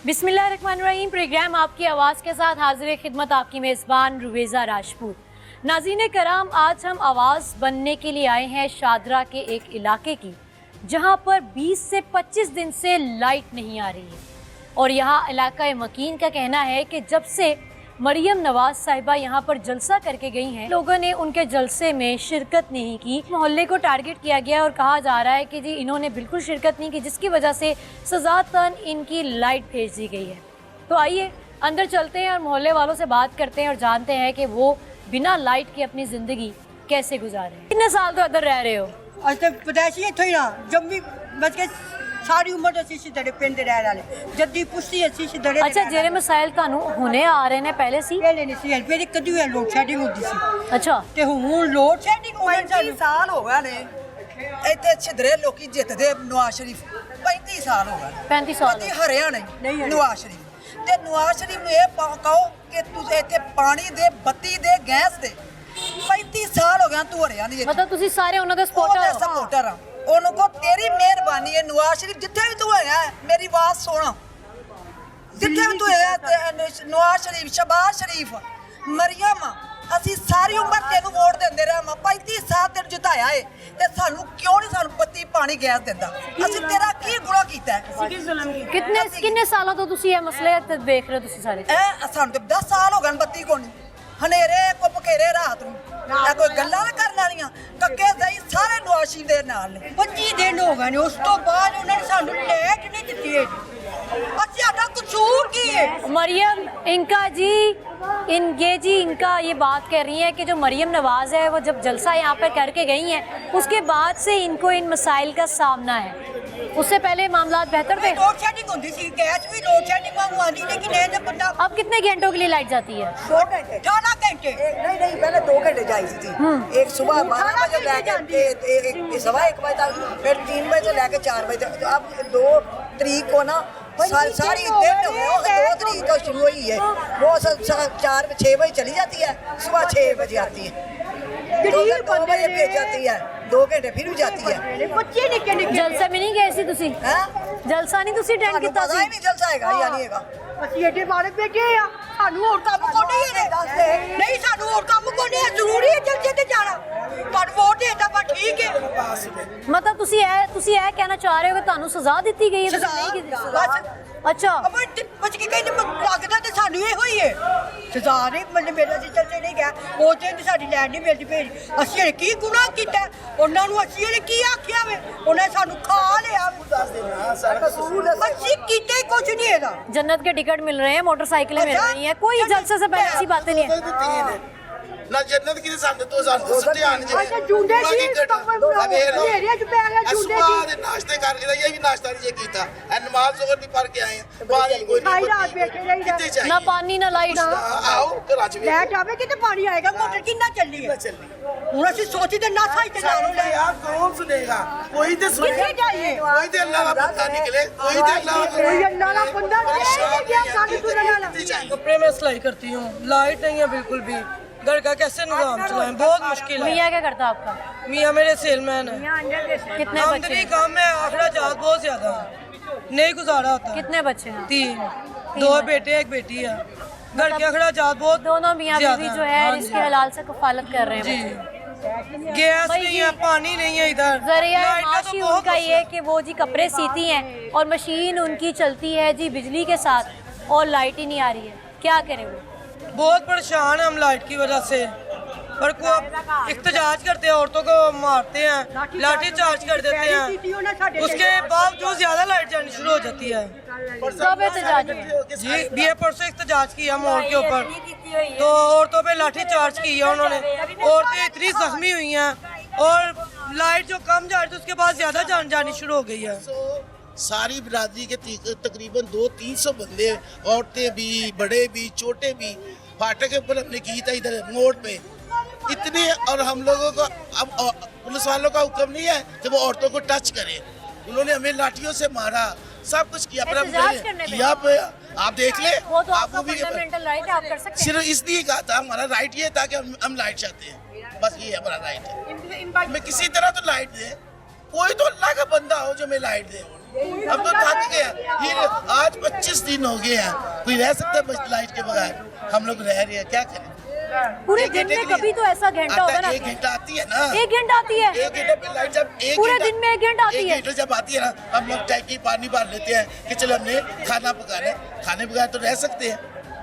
बिस्मिल्लाहिर्रहमानिर्रहीम। प्रोग्राम आपकी आवाज़ के साथ हाजिर खिदमत आपकी मेज़बान रुवेज़ा राजपूत। नाज़रीन कराम, आज हम आवाज़ बनने के लिए आए हैं शादरा के एक इलाके की, जहां पर 20 से 25 दिन से लाइट नहीं आ रही है। और यहाँ इलाका मकीन का कहना है कि जब से मरियम नवाज साहिबा यहाँ पर जलसा करके गई हैं, लोगों ने उनके जलसे में शिरकत नहीं की। मोहल्ले को टारगेट किया गया और कहा जा रहा है कि जी इन्होंने बिल्कुल शिरकत नहीं की, जिसकी वजह से सज़ातन इनकी लाइट भेज दी गई है। तो आइए अंदर चलते हैं और मोहल्ले वालों से बात करते हैं और जानते हैं कि वो बिना लाइट के अपनी ज़िंदगी कैसे गुजारे हैं। कितने साल तो अंदर रह रहे हो? पैदाइशी इत्थों ही ना, जम्मी बच के सारी उम्र असीं सिद्धड़े पिंड रहण वाले, जद्दी पुश्ती असीं सिद्धड़े। अच्छा, जेरे मसाइल ਤੁਹਾਨੂੰ ਹੁਣੇ ਆ ਰਹੇ ਨੇ ਪਹਿਲੇ ਸੀ? पहले नहीं सी, फिर कदी हुई लोड शेडिंग होती सी। अच्छा, ते हुण लोड शेडिंग हो गई। 35 साल हो गए ने ਇੱਥੇ ਛਿਦਰੇ ਲੋਕੀ ਜਿੱਤਦੇ ਨਵਾਜ਼ ਸ਼ਰੀਫ 35 ਸਾਲ ਹੋ ਗਏ 35 ਸਾਲ ਕਦੀ ਹਰਿਆ ਨਹੀਂ ਨਵਾਜ਼ ਸ਼ਰੀਫ ਤੇ ਨਵਾਜ਼ ਸ਼ਰੀਫ ਨੂੰ ਇਹ ਕਹੋ ਕਿ ਤੁਸੀਂ ਇੱਥੇ ਪਾਣੀ ਦੇ ਬੱਤੀ ਦੇ ਗੈਸ ਦੇ 35 ਸਾਲ ਹੋ ਗਏ ਤੂੰ ਹਰਿਆ ਨਹੀਂ मतलब ਤੁਸੀਂ ਸਾਰੇ ਉਹਨਾਂ ਦੇ ਉਹਦੇ ਸਪੋਰਟਰ ਹੋ? ਸਪੋਰਟਰ ਆ ਉਹਨੂੰ ਕੋ ਤੇਰੀ ਮਿਹਰਬਾਨੀ ਹੈ ਨਵਾਜ਼ ਸ਼ਰੀਫ ਜਿੱਥੇ ਵੀ ਤੂੰ ਹੋਇਆ ਮੇਰੀ ਆਵਾਜ਼ ਸੁਣ ਜਿੱਥੇ ਵੀ ਤੂੰ ਹੋਇਆ ਨਵਾਜ਼ ਸ਼ਰੀਫ ਸ਼ਬਾਜ਼ ਸ਼ਰੀਫ ਮਰੀਮ ਅਸੀਂ ਸਾਰੀ ਉਮਰ ਤੈਨੂੰ ਵੋਟ ਦਿੰਦੇ ਰਹੇ ਮੈਂ 35 ਸਾਲ ਤੈਨੂੰ ਜਿਤਾਇਆ ਏ ਤੇ ਸਾਨੂੰ ਕਿਉਂ ਨਹੀਂ ਸਾਨੂੰ ਬੱਤੀ ਪਾਣੀ ਗੈਸ ਦਿੰਦਾ ਅਸੀਂ ਤੇਰਾ ਕੀ ਗੁਨਾਹ ਕੀਤਾ ਹੈ ਕਿੰਨੇ ਸਾਲਾਂ ਤੋਂ ਤੁਸੀਂ ਇਹ ਮਸਲੇ ਤੇ ਦੇਖ ਰਹੇ ਹੋ ਤੁਸੀਂ ਸਾਰੇ? ਇਹ ਸਾਨੂੰ ਤੇ 10 ਸਾਲ ਹੋ ਗਏ ਬੱਤੀ ਕੋਲ ਨਹੀਂ ਹਨੇਰੇ ਕੋ ਪਕੇਰੇ ਰਾਤ ਨੂੰ ਇਹ ਕੋਈ ਗੱਲਾਂ ਨਾ ਕਰਨ ਵਾਲੀਆਂ ਕੱਕੇ ਸਹੀ ਸਾਰੇ ਨਵਾਸ਼ੀ ਦੇ ਨਾਲ ਨੇ 25 दिन हो गए ने, उस तो बाद उन्होंने सानू लाइट नहीं दी है। अच्छा साडा कसूर की है? मरियम इनका जी इनका ये बात कह रही है कि जो मरियम नवाज है वो जब जलसा यहाँ पर करके गई हैं उसके बाद से इनको इन मसाइल का सामना है। उससे पहले मामला बेहतर थे। लोड शेडिंग होती सी, गैस भी लोड शेडिंग मंगवानी, लेकिन ये बंदा अब कितने घंटों के लिए लाइट जाती है? 18 घंटे। नहीं पहले 2 घंटे जाई थी एक सुबह 12 बजे लेके एक सवा 1 बजे तक फिर 3 बजे से लेके 4 बजे तक। अब 2 तारीख को ना सारी दिन हो 2 तारीख को शुरू हुई है वो 4-6 बजे चली जाती है, सुबह 6 बजे आती है, 2 बजे भेज जाती है, 2 घंटे फिर भी जाती है। बच्चे निक्के निक्के जलसे में नहीं गए सी तुसी? जलसा नहीं तुसी अटेंड किया? पता ही नहीं जलसा हैगा या नहीं हैगा। ਅਸੀਂ ਏਡੇ ਬਾਰੇ ਬੈਠੇ ਆ, ਸਾਨੂੰ ਹੋਰ ਕੰਮ ਕੋ ਨਹੀਂ ਹੈ। ਨਹੀਂ ਸਾਨੂੰ ਹੋਰ ਕੰਮ ਕੋ ਨਹੀਂ ਹੈ, ਜ਼ਰੂਰੀ ਹੈ ਜਲਸੇ ਤੇ ਜਾਣਾ। ਪਰ ਵੋਟ ਦੇਤਾ ਪਰ ਠੀਕ ਹੈ। मतलब तुसी ਇਹ कहना चाह रहे हो कि ਤੁਹਾਨੂੰ ਸਜ਼ਾ ਦਿੱਤੀ ਗਈ ਹੈ? ਤੁਸੀਂ ਨਹੀਂ ਕੀਤੀ ਬਸ अच्छा, ਅਬ ਬਚ ਕੇ ਕਹਿੰਦੇ ਲੱਗਦਾ ਤੇ ਸਾਨੂੰ ਇਹੋ ਹੀ ਹੈ। ਸਜ਼ਾ ਨਹੀਂ ਮਤਲਬ ਮੇਰਾ ਸੀ ਚਲਤੇ ਨਹੀਂ ਗਿਆ, ਉਹ ਤੇ ਸਾਡੀ ਲੈਣ ਨਹੀਂ ਮਿਲਦੀ ਭੇਜ। ਅਸੀਂ ਇਹ ਕੀ ਗੁਨਾਹ ਕੀਤਾ ਉਹਨਾਂ ਨੂੰ? ਅਸੀਂ ਇਹ ਕੀ ਆਖਿਆ ਵੇ? ਉਹਨੇ ਸਾਨੂੰ ਖਾ ਲਿਆ। ਦੱਸ ਦੇਣਾ ਸਾਡਾ ਕਸੂਰ ਅਸੀਂ ਕੀਤਾ ਹੀ ਕੁਝ ਨਹੀਂ ਹੈਗਾ। जन्नत के टिकट मिल रहे हैं, मोटरसाइकिलें मिल रही हैं, कोई जलसे से पहले ऐसी बातें नहीं है। ना जन्नत की सामने तो ध्यान अच्छा जूंडे जी मेरे जो पे आ गया जूंडे जी नाश्ते करके ये भी नाश्ता नहीं कीता नमाज जोर भी पढ़ के आए हैं पानी कोई सारी रात बैठे रही ना पानी ना लाइट। आओ घर च लाइट आवे किते पानी आएगा, मोटर कितना चलनी है? ਹੁਣ ਅਸੀਂ ਸੋਚੀ ਤੇ ਨਾ ਸਾਈ ਤੇ ਲਾ ਲਓ यार कौन सुनेगा? कोई तो सुने, किथे जाइए? कोई तो अल्लाह का बंदा निकले, कोई तो अल्लाह कोई अल्लाह का बंदा नहीं क्या कान सुनने वाला। कपड़े में सिलाई करती हूँ, लाइट नहीं है बिल्कुल भी, घर का कैसे निजाम चलाएं, बहुत मुश्किल है। मियाँ क्या करता है आपका? मियाँ मेरे सेलमैन है, कितने बच्चे आमदनी हैं? काम में अखराजात बहुत ज्यादा है, नहीं गुजारा होता। कितने बच्चे हैं? 3, 2 बेटे 1 बेटी है, घर के अखराजात बहुत दोनों मियाँ ज्यादा बीवी हैं। जो है हाँ इसके हलाल से कफालत कर रहे हैं। जी, गैस भाई नहीं जी, है, पानी नहीं है इधर, जरिया लाइट का माशी तो बहुत उनका ये है कि वो जी कपड़े सीती हैं और मशीन उनकी चलती है जी बिजली के साथ और लाइट ही नहीं आ रही है। क्या करें वो? बहुत परेशान है हम लाइट की वजह से, और को इख्तिजाज करते हैं, औरतों को मारते हैं, लाठी चार्ज कर देते हैं, उसके बावजूद ज्यादा लाइट जानी शुरू हो जाती है। कब एहतजाज हुआ? जी ये परसों इख्तिजाज किया मोड़ के ऊपर, तो औरतों पे लाठी चार्ज किया उन्होंने, औरतें इतनी जख्मी हुई हैं और लाइट जो कम जा रही थी उसके बाद ज्यादा जानी शुरू हो गई है। सारी बिरादरी के तकरीबन 200-300 बंदे, औरतें भी, बड़े भी, छोटे भी, फाटक के ऊपर हमने की था इधर मोड़ पे इतने। और हम लोगों को अब पुलिस वालों का हुक्म नहीं है कि वो औरतों को टच करें, उन्होंने हमें लाठियों से मारा, सब कुछ किया, पर किया आप देख ले, वो तो आपको भी फंडामेंटल राइट है, आप कर सकते हैं। सिर्फ इसलिए कहा था, हमारा राइट ये था कि हम लाइट चाहते हैं, बस ये हमारा राइट है। हमें किसी तरह तो लाइट दे, कोई तो अल्लाह का बंदा हो जो हमें लाइट दे। हम तो थक गए हैं। ये आज 25 दिन हो गए हैं, कोई रह सकता है बस लाइट के बगैर? हम लोग रह रहे हैं, क्या करें? पूरे एक दिन घंटे में के लिए कभी तो ऐसा घंटा होगा ना, 1 घंटा आती है ना, 1 घंटा आती है, 1 घंटे पे लाइट जब पूरे दिन में 1 घंटा आती है। 1 घंटे जब आती है ना, हम लोग टैंकी पानी भर लेते हैं कि चलो हमने खाना पकाना है, खाने बगैर तो रह सकते हैं।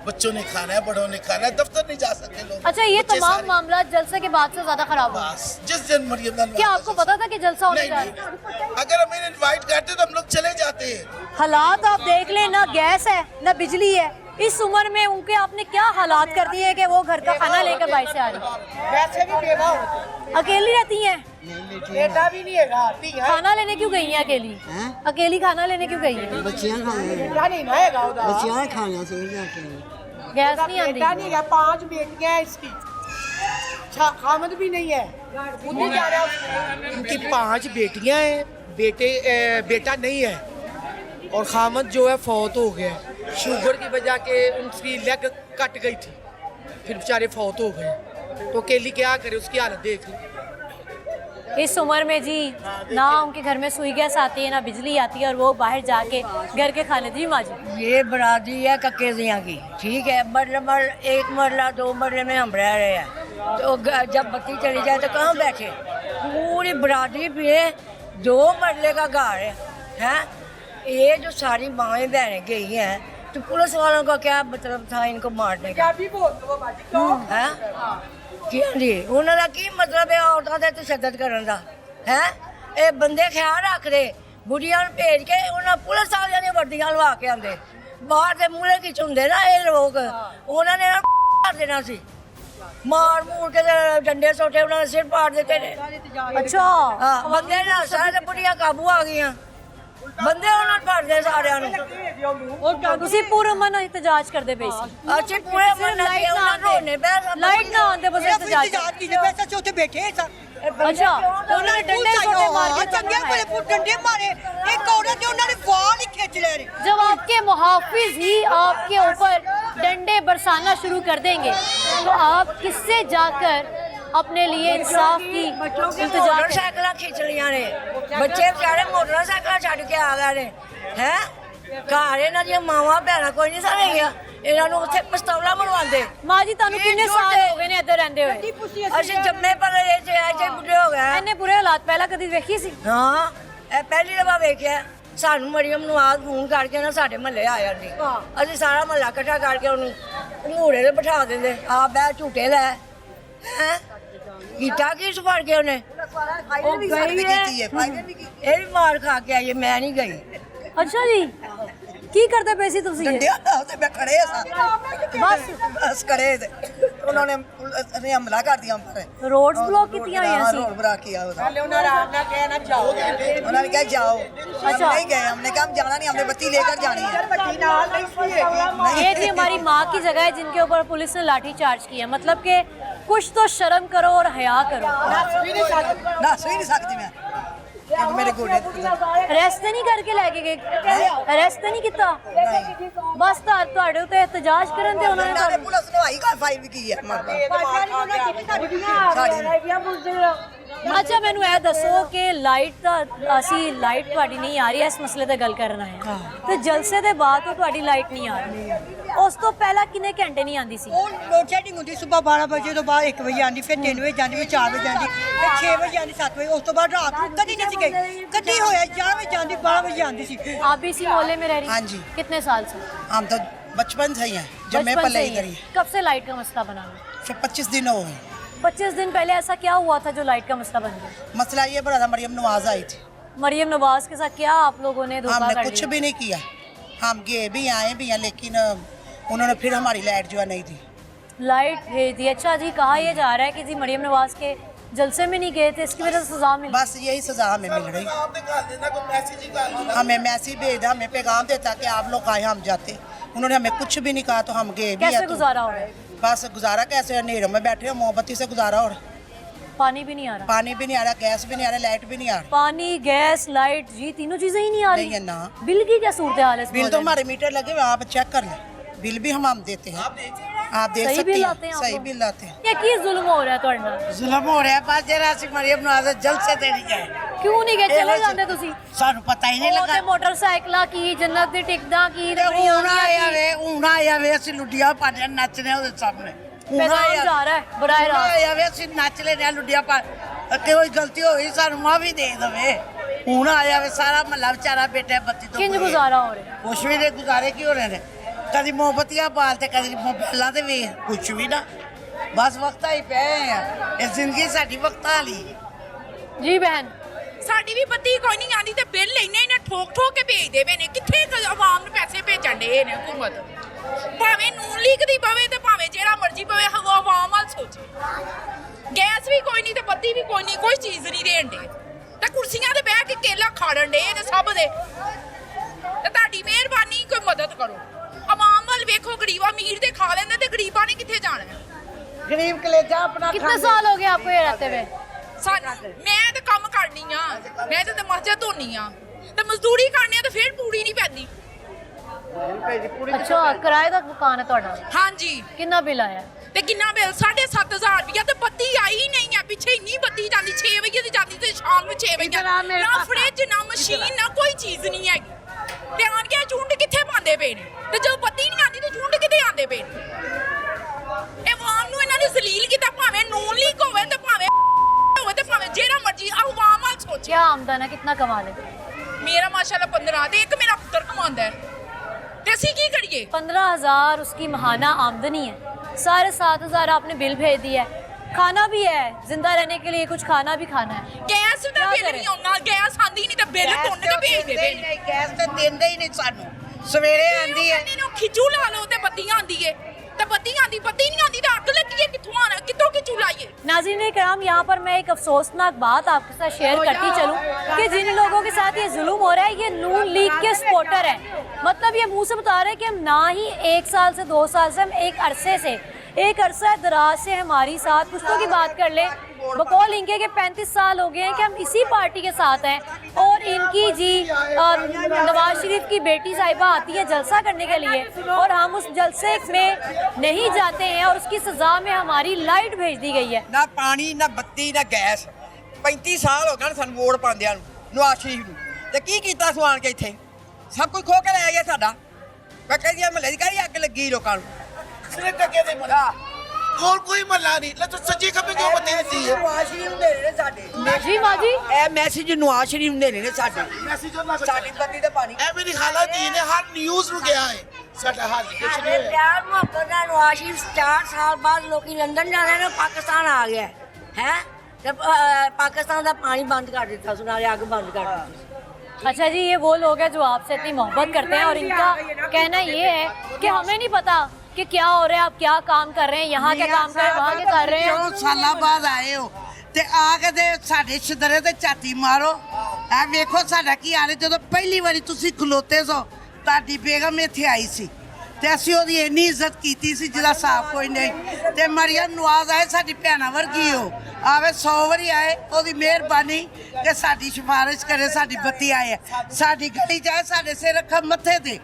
बच्चों ने खाना है, बड़ों ने खाना है, दफ्तर नहीं जा सकते लोग। अच्छा, ये बच्चे तमाम सारे- मामला जलसे के बाद से ज्यादा खराब हुआ। बस जिस दिन मरियम नवाज क्या आपको पता था कि जलसा होने नहीं, जा रहा है? नहीं, अगर हमें इनवाइट करते तो हम लोग चले जाते हैं। हालात आप देख लें, ना गैस है ना बिजली है। इस उम्र में उनके आपने क्या हालात कर दिए हैं कि वो घर का खाना लेकर बाहर से आ रही हैं? वैसे भी बेवा होती अकेली रहती हैं, बेटा भी नहीं है आती है खाना लेने क्यों गई हैं अकेली? अकेली खाना लेने क्यों गई हैं? बच्चियां खाने बेटा नहीं ना हैगा ਉਹਦਾ बच्चियां खाने से जाके गैस नहीं आती? बेटा नहीं है, 5 बेटियां हैं इसकी, खामद भी नहीं है, खुद ही जा रहा है। उनकी 5 बेटियां हैं, बेटा नहीं है, और खामद जो है फौत हो गया है। शुगर की वजह के उनकी लेग कट गई थी, फिर बेचारे फौत हो गए। तो अकेली क्या करे, उसकी हालत देख ली। इस उम्र में जी ना उनके घर में सुई गैस आती है ना बिजली आती है, और वो बाहर जाके घर के खाने जी माजी। ये बरादरी है कक्के दियाँ की, ठीक है। एक मरला 2 मरले में हम रह रहे हैं, तो जब बत्ती चली जाए तो कहाँ बैठे? पूरी बरादरी पे 2 मरले का घर है। ये जो सारी माएँ बहनें गई हैं, तो पुलिस वालों का क्या मतलब था इनको मारने का? है जी, उन्होंने की मतलब है औरतों से तशद्दद करने का है? ये बंदे ख्याल रख रहे, बुढ़िया भेज के उन्हें पुलिस वाले ने वर्दियां लवा के आते, बाहर से मूले की चुनते ना ये लोग, उन्होंने मार देना सी, मार मूर के डंडे सोटे उन्होंने सिर पाड़ देते ने। अच्छा, हाँ, बंदे ना सारे बुढ़िया काबू आ गई, बंदे उन्होंने फड़ दे सारे ਤੁਸੀਂ ਪੂਰਾ ਮਨ ਇhtਜਾਜ ਕਰਦੇ ਪਏ ਸੀ? अच्छे पूरे मन रोने पे ਲਾਈਟ ਨਾ ਆਉਂਦੇ ਬਸ मेरा ਇhtਜਾਜ इंतजार कीजिए, वैसे से उत्थे बैठे हैं ਅੱਛਾ, ਉਹਨਾਂ ਨੇ ਡੰਡੇ ਛੋਟੇ ਮਾਰ के चंगे ਤੁਹਾਨੂੰ बड़े डंडे मारे, एक औरत ने उन्होंने वाल ही खींच ले रहे। जब आपके मुहाफिज ही आपके ऊपर डंडे बरसाना शुरू कर देंगे तो आप किससे जाकर अपने लिए इंसाफ की इल्तिजा करें? मोटरसाइकिल खिंच लिया ने, बच्चे बेचारे मोटरसाइकिल छड़ के आ गए ने है। घर इन्हां दी मावां भैणां कोई नहीं सा रहियां, इन्हां नूं उत्थे पिस्तौला बनवांदे। माँ जी ਤੁਹਾਨੂੰ ਕਿੰਨੇ ਸਾਲ ਹੋ ਗਏ ਨੇ ਇੱਧਰ ਰਹਿੰਦੇ ਹੋਏ? ਅਸੀਂ ਜੰਮੇ ਪਰ ਐਸੇ ਬੁੱਢੇ ਹੋ ਗਏ। ਇੰਨੇ ਬੁਰੇ ਹਾਲਾਤ ਪਹਿਲਾਂ ਕਦੀ ਵੇਖੀ ਸੀ? ਹਾਂ, ਇਹ ਪਹਿਲੀ ਦਫਾ ਵੇਖਿਆ। ਸਾਨੂੰ ਮਰੀਮ ਨੂੰ ਆਪ ਫੋਨ ਕਰਕੇ ਨਾ ਸਾਡੇ ਮਹੱਲੇ ਆ ਜਾਂਦੀ, ਅਸੀਂ ਸਾਰਾ ਮਹੱਲਾ ਇਕੱਠਾ ਕਰਕੇ ਉਹਨੂੰ ਘੂੜੇ ਤੇ ਬਿਠਾ ਦਿੰਦੇ, ਆ ਬੈ ਝੂਟੇ ਲੈ ਹੈ। ਕੀਤਾ ਕੀ ਸਫੜ ਕੇ ਉਹਨੇ? ਉਹ ਗਈ ਹੈ, ਇਹ ਵੀ ਮਾਰ ਖਾ ਕੇ ਆਈ ਹੈ, ਮੈਂ ਨਹੀਂ ਗਈ। ਅੱਛਾ ਜੀ, ਕੀ ਕਰਦੇ ਪਏ ਸੀ ਤੁਸੀਂ? ਤੇ ਮੈਂ ਖੜੇ ਸਾਂ, ਬਸ ਖੜੇ ਤੇ ਉਹਨਾਂ ਨੇ ਹਮਲਾ ਕਰ ਦਿਆ ਪਰ ਰੋਡਸ ਬਲੌਕ ਕੀਤੀਆਂ ਹੋਈਆਂ ਸੀ? रोड ब्लॉक किया होता, उन्होंने आराम ना कहना जाओ, उन्होंने कहा जाओ। अच्छा। हम नहीं गए, हमने कहा हम जाना नहीं, हमने बत्ती लेकर जानी है। बत्ती नाल नहीं सी। ये जी हमारी माँ की जगह है जिनके ऊपर पुलिस ने लाठी चार्ज किया। मतलब कि कुछ तो शर्म करो और हया करो। ना सुई नहीं सकती मैं, क्योंकि मेरे गोडे अरेस्ट नहीं करके लेके गए? अरेस्ट नहीं किया? बस ਤੁਹਾਡੇ ਉੱਤੇ ਇhtਜਾਜ ਕਰਨ ਤੇ ਉਹਨਾਂ नाले ਨੇ पुलिस ने भाई का फाइल भी की है ਅੱਛਾ, ਮੈਨੂੰ ਇਹ ਦੱਸੋ ਕਿ ਲਾਈਟ ਦਾ ਅਸੀਂ ਲਾਈਟ ਤੁਹਾਡੀ ਨਹੀਂ ਆ ਰਹੀ ਹੈ, ਇਸ ਮਸਲੇ ਤੇ ਗੱਲ ਕਰਨ ਆਏ ਹਾਂ, ਤੇ ਜਲਸੇ ਦੇ ਬਾਅਦ ਤੋਂ ਤੁਹਾਡੀ ਲਾਈਟ ਨਹੀਂ ਆ ਰਹੀ, ਉਸ ਤੋਂ ਪਹਿਲਾਂ ਕਿੰਨੇ ਘੰਟੇ ਨਹੀਂ ਆਉਂਦੀ ਸੀ? ਉਹ ਲੋਡ ਸ਼ੈਡਿੰਗ ਹੁੰਦੀ ਸਵੇਰ 12 ਵਜੇ ਤੋਂ ਬਾਅਦ 1 ਵਜੇ ਆਉਂਦੀ, ਫਿਰ 3 ਵਜੇ ਜਾਂਦੀ, ਫਿਰ 4 ਵਜੇ ਆਉਂਦੀ, ਫਿਰ 6 ਵਜੇ ਆਉਂਦੀ, 7 ਵਜੇ। ਉਸ ਤੋਂ ਬਾਅਦ ਰਾਤ ਨੂੰ ਕਦੀ ਨਹੀਂ ਸੀ ਗਈ, ਕਦੀ ਹੋਇਆ 11 ਵਜੇ ਜਾਂਦੀ, 12 ਵਜੇ ਆਉਂਦੀ ਸੀ। आप भी इसी मोहल्ले में रह रही? हाँ जी। कितने साल से? हम तो बचपन से ही हैं, जब मैं बचपन पले से ही इधर है। ही, कब से लाइट का मसला बना? फिर 25 दिन हो गए। 25 दिन पहले ऐसा क्या हुआ था जो लाइट का मसला बन गया? मसला ये बड़ा था, मरियम नवाज आई थी, मरियम नवाज के साथ क्या आप लोगों ने धोखा हमने कर कुछ लिया? भी नहीं किया, हम गए भी आए भी हैं, लेकिन उन्होंने फिर हमारी लाइट जो है नहीं दी। लाइट भेज दी। अच्छा जी, कहा यह जा रहा है कि जी मरियम नवाज के जलसे में नहीं गए थे, इसकी वजह से सजा मिली? बस यही सजा हमें मिल रही। हमें मैसेज भेजा, हमें पैगाम देता कि आप लोग आए, हम जाते। उन्होंने हमें कुछ भी नहीं कहा, तो हम गए भी कैसे हैं। तो गुजारा हो रहा है? बस गुजारा कैसे, अंधेरों में बैठे हो, मोमबत्ती से गुजारा हो रहा, पानी भी नहीं आ रहा? पानी भी नहीं आ रहा, गैस भी नहीं आ रहा, लाइट भी नहीं आ रही। पानी, गैस, लाइट, जी तीनों चीजें ही नहीं आ नहीं है रही। ना। बिल की क्या सूरत हाल है इस बिल तो मोहल्ले में? हमारे मीटर लगे हुए, आप चेक कर लें, बिल भी हम देते हैं। आप देख सही सकती बिल हैं आते हैं आप सही लोग? बिल आते हैं ये की जुल्म हो रहा है ਤੁਹਾਡੇ ਨਾਲ जुल्म हो रहा है बस जरा सी मरियम नवाज जल्द से देनी है ਕਿਉਂ ਨਹੀਂ ਗਏ ਚਲੇ ਜਾਂਦੇ ਤੁਸੀਂ सानू पता ही नहीं ਉਹ ਤੇ लगा ਮੋਟਰਸਾਈਕਲਾਂ ਕੀ ਜੰਨਤ ਦੀ ਟਿਕਟਾਂ ਕੀ ते ਰਬੜੀਆਂ हूं आया वे असि लुडिया पाने नचने ओदे सामने पैगाम जा रहा है बुराए रास्त आया वे असि नच लेने लुडिया पा ते कोई गलती होई सानू माफी दे दवे हूं आया वे सारा महल्ला बेचारा बेटे बत्ती तो ਕਿੰਜ ਗੁਜ਼ਾਰਾ ਹੋ ਰਿਹਾ कुछ भी नहीं गुजारे की हो रहे ने कदी मोमबत्तियां बाल ते कदी मोबाइलां ते वे कुछ भी ना बस वक्त ही पे ये जिंदगी साडी वक्त वाली ਜੀ ਬਹਿਨ ਸਾਡੀ ਵੀ ਬੱਤੀ ਕੋਈ ਨਹੀਂ ਆਂਦੀ ਤੇ ਬਿੱਲ ਇੰਨੇ ਇੰਨੇ ਠੋਕ ਠੋਕ ਕੇ ਭੇਜਦੇ ਪਏ ਨੇ ਕਿੱਥੇ ਆਵਾਮ ਨੂੰ ਪੈਸੇ ਭੇਜਣ ਦੇ ਨੇ ਹਕੂਮਤ ਭਾਵੇਂ ਨੂਨ ਲੀਕ ਦੀ ਪਵੇ ਤੇ ਭਾਵੇਂ ਜਿਹੜਾ ਮਰਜ਼ੀ ਪਵੇ ਹਵਾ ਆਵਾਮ ਵਾਲ ਸੋਚੇ ਗੈਸ ਵੀ ਕੋਈ ਨਹੀਂ ਤੇ ਬੱਤੀ ਵੀ ਕੋਈ ਨਹੀਂ ਕੋਈ ਚੀਜ਼ ਨਹੀਂ ਦੇਣ ਦੇ ਤੇ ਕੁਰਸੀਆਂ ਤੇ ਬਹਿ ਕੇ ਕੇਲਾ ਖਾੜਨ ਦੇ ਤੇ ਸਭ ਦੇ ਤੇ ਤੁਹਾਡੀ ਮਿਹਰਬਾਨੀ ਕੋਈ ਮਦਦ ਕਰੋ ਆਵਾਮ ਵੱਲ ਵੇਖੋ ਗਰੀਬ ਅਮੀਰ ਦੇ ਖਾ ਲੈਂਦੇ ਤੇ ਗਰੀਬਾਂ ਨੇ ਕਿੱਥੇ ਜਾਣਾ ਹੈ गरीब कलेजा अपना कितने साल हो गए आपको ये रहते हुए ਸਾਨੂੰ ਮੈਂ ਤਾਂ ਕੰਮ ਕਰਨੀ ਆ ਮੈਂ ਤਾਂ ਮਸਜਿਦ ਧੋਨੀ ਆ ਤੇ ਮਜ਼ਦੂਰੀ ਕਰਨੀ ਆ ਤੇ ਫਿਰ ਪੂਰੀ ਨਹੀਂ ਪੈਂਦੀ अच्छा किराए का मकान है ਤੁਹਾਡਾ ਹਾਂਜੀ ਕਿੰਨਾ ਬਿੱਲ ਆਇਆ ਤੇ ਕਿੰਨਾ ਬਿੱਲ 7,500 ਰੁਪਇਆ ਤੇ ਬੱਤੀ ਆਈ ਹੀ ਨਹੀਂ ਆ ਪਿੱਛੇ ਇੰਨੀ ਬੱਤੀ ਜਾਂਦੀ 6 ਵਜੇ ਦੀ ਜਾਂਦੀ ਤੇ ਸ਼ਾਮ ਨੂੰ 6 ਵਜੇ ਨਾ ਫ੍ਰਿਜ ਨਾ ਮਸ਼ੀਨ ਨਾ ਕੋਈ ਚੀਜ਼ ਨਹੀਂ ਹੈਗੀ ਤੇ ਆਣ ਕੇ ਝੁੰਡ ਕਿੱਥੇ ਪਾਉਂਦੇ ਪਏ ਨੇ ਤੇ ਜਦੋਂ ਬੱਤੀ ਨਹੀਂ ਆਉਂਦੀ ਤੇ ਝੁੰਡ ਕਿੱਥੇ ਆਉਂਦੇ ਪਏ ਨੇ ਇਹ ਆਵਾਮ ਨੂੰ ਇਹਨਾਂ ਨੇ ਜ਼ਲੀਲ ਕੀਤਾ ਭਾਵੇਂ ਨੂਨ ਲੀਕ ਹੋਵੇ ਤੇ ਭਾਵੇਂ ਹੋਵੇ ਤੇ ਭਾਵੇਂ ਜਿਹੜਾ ਮਰਜ਼ੀ ਆਵਾਮ ਵਾਲ ਸੋਚੇ क्या आमदन है कितना कमा लेते ਮੇਰਾ ਮਾਸ਼ਾਅੱਲਾ 15 ਤੇ ਇੱਕ ਮੇਰਾ ਪੁੱਤਰ ਕਮਾਉਂਦਾ ਹੈ ਤੇ ਅਸੀਂ ਕੀ ਕਰੀਏ 15,000 उसकी महाना आमदनी है 7,500 आपने बिल भेज दिया है खाना भी है जिंदा रहने के लिए कुछ खाना भी खाना है ਗੈਸ ਦਾ ਕਿਆ ਬਿੱਲ ਕਰੇ? ਨਹੀਂ ਆਉਣਾ ਗੈਸ ਆਂਦੀ ਨਹੀਂ ਤੇ ਬਿੱਲ ਟੁੰਨ ਕੇ ਭੇਜਦੇ ਪਏ ਨੇ ਗੈਸ ਤੇ ਦਿੰਦੇ ਹੀ ਨਹੀਂ ਸਾਨੂੰ ਸਵੇਰੇ ਆਂਦੀ ਹੈ ਕਹਿੰਦੇ ਨੇ ਖਿੱਚੂ ਲਾ ਲਓ ਤੇ ਬੱਤੀ ਆਂਦੀ ਏ ਤੇ ਬੱਤੀ ਨਹੀਂ ਆਂਦੀ ਤਾਂ ਅੱਗ ਲੱਗੀ ਏ ਕਿੱਥੋਂ ਆਣਾ ਕਿੱਥੋਂ ਖਿੱਚੂ ਲਾਈਏ नाज़रीन कराम यहाँ पर मैं एक अफसोसनाक बात आपके साथ शेयर करती चलूँ कि जिन लोगों के साथ ये जुल्म हो रहा है ये नून लीग के सपोर्टर हैं मतलब ये मुंह से बता रहे हैं कि हम ना ही 1 साल से 2 साल से हम एक अरसा दराज से हमारी साथ पुश्तों की बात कर ले बकौल इनके के 35 साल हो गए हैं कि हम इसी पार्टी के साथ हैं और इनकी जी नवाज शरीफ की बेटी साहिबा आती है जलसा करने के लिए और हम उस जलसे में नहीं जाते हैं और उसकी सज़ा में हमारी लाइट भेज दी गई है ਨਾ ਪਾਣੀ ਨਾ ਬੱਤੀ ਨਾ ਗੈਸ 35 ਸਾਲ ਹੋ ਗਏ ਨੇ ਸਾਨੂੰ ਵੋਟ ਪਾਉਂਦਿਆਂ ਨੂੰ ਨਵਾਜ਼ ਸ਼ਰੀਫ ਨੂੰ ਤੇ ਕੀ ਕੀਤਾ ਸੁਆਣ ਕੇ ਇੱਥੇ ਸਭ ਕੁਝ ਖੋ ਕੇ ਲੈ ਗਿਆ ਸਾਡਾ ਮੈਂ ਕਹਿੰਦੀ ਮਹੱਲੇ ਦੀ ਕਾਹਦੀ ਅੱਗ ਲੱਗੀ ਲੋਕਾਂ ਨੂੰ सिर्फ टके दे मला और कोई मल्ला नहीं ला तो सच्ची खबे क्यों बत्ती दी है ਨਵਾਜ਼ ਸ਼ਰੀਫ ਨੂੰ ਦੇਣੇ ਨੇ ਸਾਡੇ जी माजी ਇਹ ਮੈਸੇਜ ਨਵਾਜ਼ ਸ਼ਰੀਫ ਨੂੰ ਦੇਣੇ ਨੇ ਸਾਡੇ मैसेज और ना ਸਾਡੀ ਬੱਤੀ ਤੇ ਪਾਣੀ ए मेरी खाला दी ने हर न्यूज़ नु गया है साडा हाल कुछ नहीं है ਪਿਆਰ ਮੁਹੱਬਤ ਦਾ ਨਵਾਜ਼ ਸ਼ਰੀਫ 4 ਸਾਲ ਬਾਅਦ ਲੋਕੀ ਲੰਡਨ ਜਾ ਰਹੇ ਨੇ ਪਾਕਿਸਤਾਨ ਆ ਗਿਆ ਹੈ ਤੇ ਪਾਕਿस्तान ਦਾ ਪਾਣੀ ਬੰਦ ਕਰ ਦਿੱਤਾ ਸੁਨਾਰੇ ਅੱਗ ਬੰਦ ਕਰ ਦਿੱਤੀ अच्छा जी ये वो लोग हैं जो आपसे इतनी मोहब्बत करते हैं और इनका कहना ये है कि हमें नहीं पता कि क्या हो रहा है आप क्या काम कर रहे हैं यहाँ क्या काम कर रहे हैं वहाँ क्या कर रहे हैं ਕਿਉਂ ਸਾਲਾਂ ਬਾਅਦ ਆਏ ਹੋ ਤੇ ਆ ਕੇ ਤੇ ਸਾਡੇ ਛਦਰੇ ਤੇ ਝਾਤੀ ਮਾਰੋ ਐ ਵੇਖੋ ਸਾਡਾ ਕੀ ਹਾਲ ਹੈ ਜਦੋਂ ਪਹਿਲੀ ਵਾਰੀ ਤੁਸੀਂ ਖਲੋਤੇ ਸੋ ਤੁਹਾਡੀ ਬੇਗਮ ਇੱਥੇ ਆਈ ਸੀ ਤੇ ਅਸੀਂ ਉਹਦੀ ਇੰਨੀ ਇੱਜ਼ਤ ਕੀਤੀ ਸੀ ਜਿਹਦਾ ਹਿਸਾਬ ਕੋਈ ਨਹੀਂ ਤੇ ਮਰੀਮ ਨਵਾਜ਼ ਆਏ ਸਾਡੀ ਭੈਣਾਂ ਵਰਗੀ ਹੋ ਆਵੇ 100 ਵਾਰੀ ਆਏ ਉਹਦੀ ਮਿਹਰਬਾਨੀ ਕਿ ਸਾਡੀ ਸਿਫਾਰਿਸ਼ ਕਰੇ ਸਾਡੀ ਬੱਤੀ ਆਏ ਸਾਡੀ ਗਲੀ ਜਾਏ ਸਾਡੇ ਸਿਰ ਰੱਖ ਮੱਥੇ ਤੇ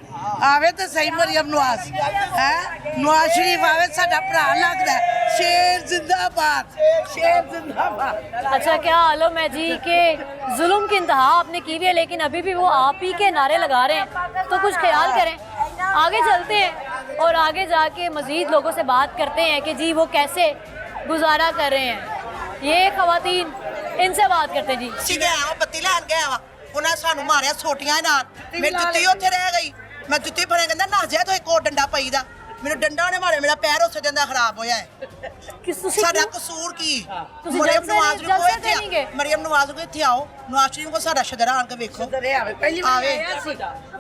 ਆਵੇ ਤੇ ਸਹੀ ਮਰੀਮ ਨਵਾਜ਼ ਹੈ ਨਵਾਜ਼ ਸ਼ਰੀਫ ਆਵੇ ਸਾਡਾ ਭਰਾ ਲੱਗਦਾ शेर जिंदाबाद शेर जिंदाबाद अच्छा क्या आलम है जी के जुल्म की इंतहा आपने की हुई है लेकिन अभी भी वो आप ही के नारे लगा रहे हैं तो कुछ ख्याल करें आगे चलते हैं और आगे जाके मज़ीद लोगों से बात करते हैं कि जी वो कैसे गुजारा कर रहे हैं ये खवातीन इनसे बात करते हैं जी ਸੀਗੇ ਆ ਬੱਤੀ ਲੈਣ ਗਿਆ ਵਾ ਉਹਨਾਂ ਸਾਨੂੰ ਮਾਰਿਆ ਛੋਟੀਆਂ ਨਾਲ ਮੇਰੀ ਜੁੱਤੀ ਉੱਥੇ ਰਹਿ ਗਈ ਮੈਂ ਜੁੱਤੀ ਫੜਿਆ ਕਹਿੰਦਾ ਨਾ ਜਿਆ ਤੋਂ ਇੱਕ ਹੋਰ ਡੰਡਾ ਪਈਦਾ ਮੈਨੂੰ ਡੰਡਾ ਨੇ ਮਾਰਿਆ ਮੇਰਾ ਪੈਰ ਉਸੇ ਦਿਨ ਦਾ ਖਰਾਬ ਹੋਇਆ ਹੈ किस तुसी ਸਾਡਾ क्यों- ਕਸੂਰ ਕੀ ਤੁਸੀਂ ਮਰੀਮ ਜਲਸੇ ਨਵਾਜ਼ ਨੂੰ ਜਲਸੇ ਇੱਥੇ ਕਰਨਗੇ? ਮਰੀਮ ਨਵਾਜ਼ ਨੂੰ ਇੱਥੇ ਆਓ ਨਵਾਜ਼ ਸ਼ਰੀਫ ਕੋ ਸਾਡਾ ਸ਼ਦਰਾ ਆਣ ਕੇ ਵੇਖੋ ਆਵੇ ਪਹਿਲੀ ਆਵੇ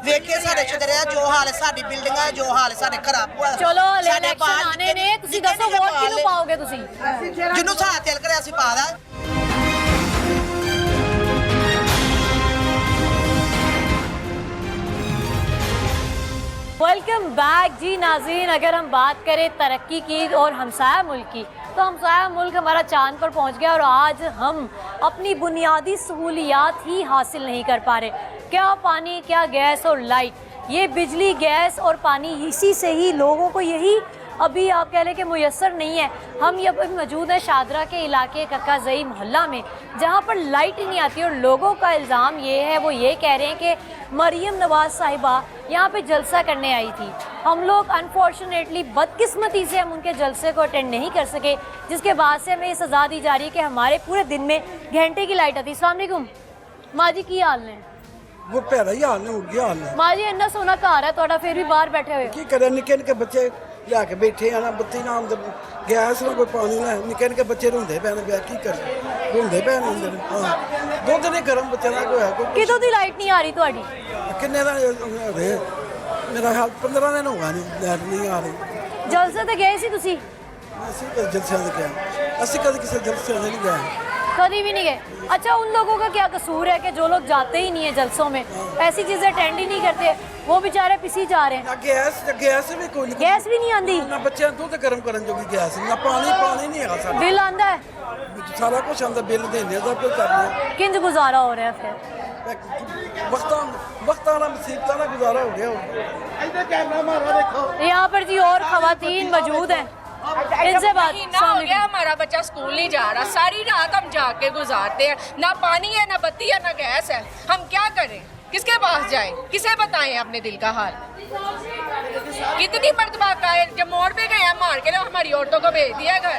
ਵੇਖੇ ਸਾਡੇ ਸ਼ਦਰਾ ਜੋ ਹਾਲ ਹੈ ਸਾਡੀ ਬਿਲਡਿੰਗਾਂ ਦਾ ਜੋ ਹਾਲ ਹੈ ਸਾਡੇ ਖਰਾਬ ਹੋਇਆ चलो ਸਾਡੇ इलेक्शन ਬਾਹਰ आने ने तुसी दसो वोट किनू पाओगे तुसी ਜਿਹਨੂੰ ਸਾਡਾ ਤਿਲ ਕਰਿਆ ਅਸੀਂ ਪਾ ਦਾ वेलकम बैक जी नाज़रीन अगर हम बात करें तरक्की की और हमसाया मुल्क की तो हमसाया मुल्क हमारा चांद पर पहुंच गया और आज हम अपनी बुनियादी सहूलियात ही हासिल नहीं कर पा रहे क्या पानी क्या गैस और लाइट ये बिजली गैस और पानी इसी से ही लोगों को यही अभी आप कह लें कि मुयस्सर नहीं है। हम ये अभी मौजूद हैं शादरा के इलाके कक्काज़ई मोहल्ला में, जहाँ पर लाइट ही नहीं आती और लोगों का इल्ज़ाम ये है, वो ये कह रहे हैं कि मरियम नवाज़ साहिबा यहाँ पे जलसा करने आई थी। हम लोग अनफॉर्चुनेटली बदकिस्मती से हम उनके जलसे को अटेंड नहीं कर सके, जिसके बाद से हमें ये सज़ा दी जा रही है कि हमारे पूरे दिन में घंटे की लाइट आती। अस्सलाम वालेकुम माँ जी, की हाल ने? वो भैड़ा ही हाल ने हो गया हाल ने माँ जी इन्ना सोना घर है थोड़ा, फिर भी बाहर बैठे हुए की करे। निक्के निक्के बच्चे लैके बैठे हैं ना, बत्ती ना आमद गैस ना कोई पानी ना, निक्के निक्के बच्चे रोंदे पैने पे, की कर रोंदे पैने होंदे ने। हां दुध नहीं गर्म बच्चे ना कोई है कोई कितों दी लाइट नहीं आ रही ਤੁਹਾਡੀ? किन्ने दा रे मेरा हाल 15 दिन हुआ नहीं लाइट नहीं आ रही। जलसे ते गए सी तुसी? ਅਸੀਂ ਕਦੇ ਜਲਸੇ ਤੇ ਗਏ, ਅਸੀਂ ਕਦੇ ਕਿਸੇ ਜਲਸੇ ਤੇ नहीं गए, कभी भी नहीं गए। अच्छा, उन लोगों का क्या कसूर है कि जो लोग जाते ही नहीं है जलसों में, ऐसी चीजें अटेंड ही नहीं करते, वो बेचारे पिसी जा रहे हैं। ना गैस भी कोई नहीं, गैस भी नहीं आंदी, ना बच्चे दूध गर्म करन जोगी गैस, ना पानी नहीं है साਡਾ। बिल आंदा है, सारा कुछ आंदा, बिल देने दा कोई करना। किंज गुजारा हो रहा है फिर? वक्तां ना मुसीबतां ना गुजारा हो गया। इधर कैमरा मारो देखो, यहाँ पर जी और खवातीन मौजूद हैं, इनसे बात। महीना हो गया हमारा बच्चा स्कूल नहीं जा रहा, सारी रात हम जाके गुजारते हैं, ना पानी है, ना बत्ती है, ना गैस है। हम क्या करें, किसके पास जाएं, किसे बताएं अपने दिल का हाल? कितनी मरतबा कहे, जब मोड़ पे गए मार के ना हमारी औरतों को भेज दिया घर।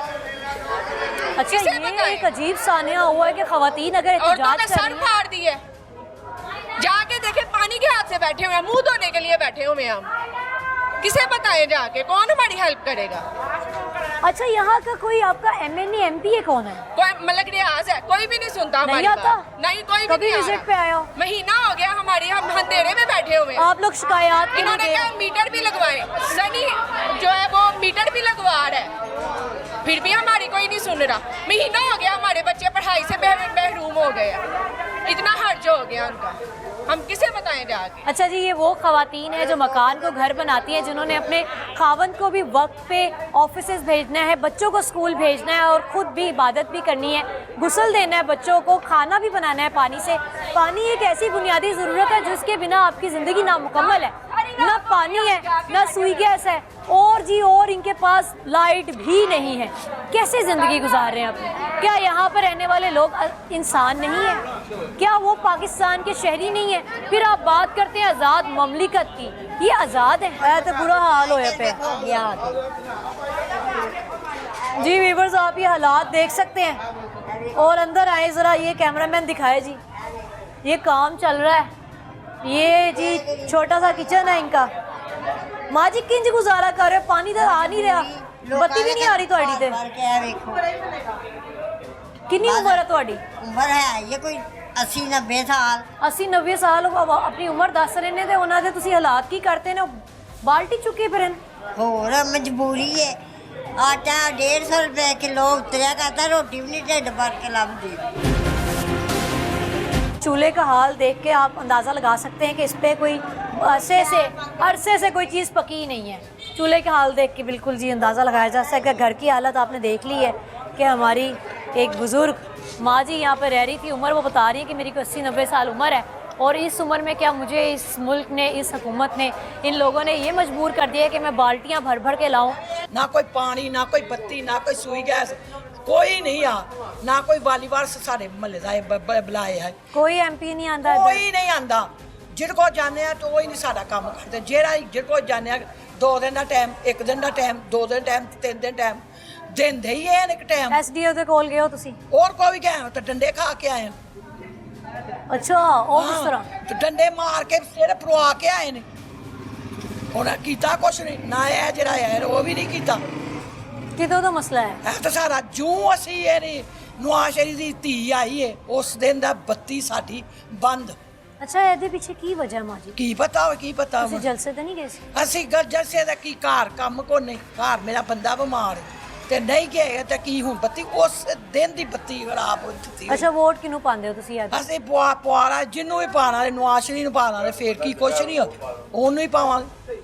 अच्छा, ये एक अजीब सानिया हुआ है कि खवातीन अगर औरतों ने एहतजाज सर फाड़ दिए, जाके देखे पानी के हाथ से बैठे हुए हैं, मुंह धोने के लिए बैठे हुए हैं हम। किसे बताएं जाके, कौन हमारी हेल्प करेगा? अच्छा, यहाँ का कोई आपका MNA MP कौन है? कोई मलक रियाज है, कोई भी नहीं सुनता हमारी नहीं आता? बात। नहीं, कोई भी कभी नहीं आ विजिट रहा। पे आया हो? महीना हो गया हमारी, हम अंधेरे में बैठे हुए हैं। आप लोग शिकायत इन्होंने क्या मीटर भी लगवाए, सनी जो है वो मीटर भी लगवा रहा है, फिर भी हमारी कोई नहीं सुन रहा। महीना हो गया हमारे बच्चे पढ़ाई से महरूम हो गए, इतना हर्ज हो गया उनका, हम किसे बताएं जाके? अच्छा जी, ये वो खवातीन है जो मकान को घर बनाती हैं, जिन्होंने अपने खावंद को भी वक्त पे ऑफिसेज भेजना है, बच्चों को स्कूल भेजना है और ख़ुद भी इबादत भी करनी है, गुस्ल देना है बच्चों को, खाना भी बनाना है पानी से। पानी एक ऐसी बुनियादी ज़रूरत है जिसके बिना आपकी ज़िंदगी नामुकम्मल है। ना पानी है, ना सुई गैस है, और जी और इनके पास लाइट भी नहीं है। कैसे ज़िंदगी गुजार रहे हैं अपनी? क्या यहाँ पर रहने वाले लोग इंसान नहीं है? क्या वो पाकिस्तान के शहरी नहीं है? फिर आप बात करते हैं आज़ाद ममलिकत की, ये आज़ाद है तो बुरा हाल होया पे। जी वीवर्स, आप ये हालात देख सकते हैं, और अंदर आए ज़रा, ये कैमरामैन दिखाए जी, ये काम चल रहा है, ये जी छोटा सा किचन है इनका। माँ जी किंज गुजारा कर रहे हो, पानी तो आ नहीं रहा, बत्ती भी नहीं आ रही ਤੁਹਾਡੀ ਤੇ। कितनी उम्र है ਤੁਹਾਡੀ? उम्र है ये कोई 80-90 साल। 80-90 साल अपनी उम्र दस रहे ने, ते उन्होंने तुसी हालात की करते ने, बाल्टी चुके फिरन। होर मजबूरी है, आटा 150 रुपए किलो उतरिया करता, रोटी भी नहीं ढिड भर के लगती। चूल्हे का हाल देख के आप अंदाज़ा लगा सकते हैं कि इस पर कोई अरसे से कोई चीज़ पकी ही नहीं है। चूल्हे का हाल देख के बिल्कुल जी अंदाज़ा लगाया जा सकता है। घर की हालत आपने देख ली है कि हमारी एक बुज़ुर्ग माँ जी यहाँ पर रह रही थी, उम्र वो बता रही है कि मेरी को 80-90 साल उम्र है, और इस उम्र में क्या मुझे इस मुल्क ने, इस हुकूमत ने, इन लोगों ने ये मजबूर कर दिया है कि मैं बाल्टियाँ भर भर के लाऊं। ना कोई पानी, ना कोई बत्ती, ना कोई सुई गैस, कोई नहीं आ, ना कोई वालीबार साढ़े महल्ले का बुलाए है, कोई MP नहीं आता, कोई नहीं आंदा। जिद को जाने तो वही नहीं सारा काम करते, जेड़ा जिद को जाने 2 दिन का टाइम, 1 दिन का टाइम, 2 दिन टाइम, 3 दिन टाइम देंदे ही है एक टाइम। SDO ਦੇ ਕੋਲ ਗਏ ਹੋ ਤੁਸੀਂ? और कोई भी गए तो डंडे खा के आए। अच्छा, और किस तरह? तो डंडे मार के सिर परवा के आए ने, उन्हें कीता कुछ नहीं ना, है जरा है वो भी नहीं कीता। कितों का मसला है? तो सारा जूं असी नवाज शरीफ की धी आई है उस दिन दा बत्ती साडी बंद। अच्छा, ਇਹਦੇ ਪਿੱਛੇ ਕੀ ਵਜ੍ਹਾ ਮਾਂ ਜੀ? की पता हो, की पता ਤੁਸੀਂ ਜਲਸੇ ਤੇ ਨਹੀਂ ਗਏ ਸੀ? ਅਸੀਂ ਜਲਸੇ ਦਾ ਕੀ ਘਰ ਕੰਮ ਕੋ ਨਹੀਂ, ਘਰ ਮੇਰਾ ਬੰਦਾ ਬਿਮਾਰ ਹੈ ਤੇ ਨਹੀਂ ਗਏ ਤੇ ਕੀ ਹੁਣ ਬੱਤੀ ਉਸ ਦਿਨ ਦੀ ਬੱਤੀ ਖਰਾਬ ਹੋ ਦਿੱਤੀ। ਅੱਛਾ, ਵੋਟ ਕਿਹਨੂੰ ਪਾਉਂਦੇ ਹੋ ਤੁਸੀਂ ਅੱਜ? ਅਸੀਂ ਪੁਆਰਾ ਜਿਹਨੂੰ ਵੀ ਪਾਣਾ ਨਵਾਜ਼ ਸ਼ਰੀਫ ਨੂੰ ਪਾਣਾ ਫੇਰ ਕੀ ਕੁਛ ਨਹੀਂ ਉਹਨੂੰ ਹੀ ਪਾਵਾਂਗੇ।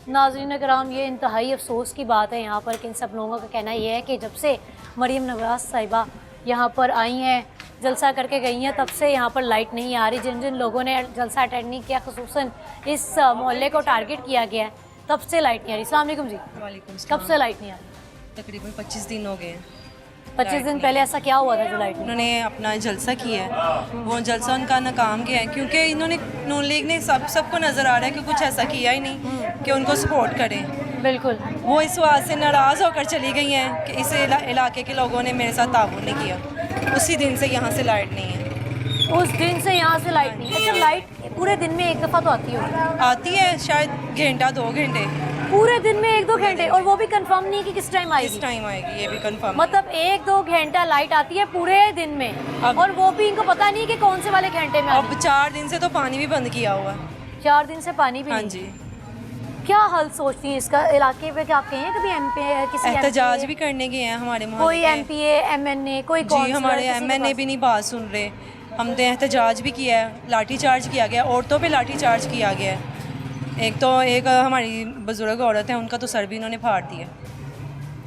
नाज़रीन कराम, ये इंतहाई अफसोस की बात है यहाँ पर कि इन सब लोगों का कहना ये है कि जब से मरीम नवाज़ साहिबा यहाँ पर आई हैं, जलसा करके गई हैं, तब से यहाँ पर लाइट नहीं आ रही। जिन जिन लोगों ने जलसा अटेंड नहीं किया, ख़ुसूसन इस मोहल्ले को टारगेट किया गया है, तब से लाइट नहीं आ रही। अस्सलाम वालेकुम जी। वालेकुम कब से लाइट नहीं आ रही? तकरीबन 25 दिन हो गए हैं। 25 दिन पहले ऐसा क्या हुआ था जो लाइट नहीं? उन्होंने अपना जलसा किया है, वो जलसा उनका नाकाम गया है क्योंकि इन्होंने नून लीग ने सबको नज़र आ रहा है कि कुछ ऐसा किया ही नहीं कि उनको सपोर्ट करें। बिल्कुल, वो इस बात से नाराज़ होकर चली गई हैं कि इस इलाके के लोगों ने मेरे साथ ताउन नहीं किया। उसी दिन से यहाँ से लाइट नहीं है। उस दिन से यहाँ से लाइट नहीं। अच्छा, लाइट पूरे दिन में एक दफ़ा तो आती होगी? आती है शायद घंटा 2 घंटे पूरे दिन में 1-2 घंटे, और वो भी कंफर्म नहीं कि किस टाइम आएगी? किस टाइम आएगी ये भी कंफर्म। मतलब 1-2 घंटा लाइट आती है पूरे दिन में, और वो भी इनको पता नहीं कि कौन से वाले घंटे में। अब 4 दिन से तो पानी भी बंद किया हुआ है। 4 दिन से पानी भी? हाँ नहीं। जी। क्या हल सोचती हैं इसका? इलाके पे क्या आप कहें कभी MP किसी एहतजाज भी करने गए हैं हमारे मोहल्ले कोई के। MPA MNA कोई जी, हमारे MNA भी नहीं बात सुन रहे। हमने एहतजाज भी किया है, लाठी चार्ज किया गया, औरतों पे लाठी चार्ज किया गया है। एक हमारी बुजुर्ग औरत है, उनका तो सर भी इन्होंने फाड़ दिया।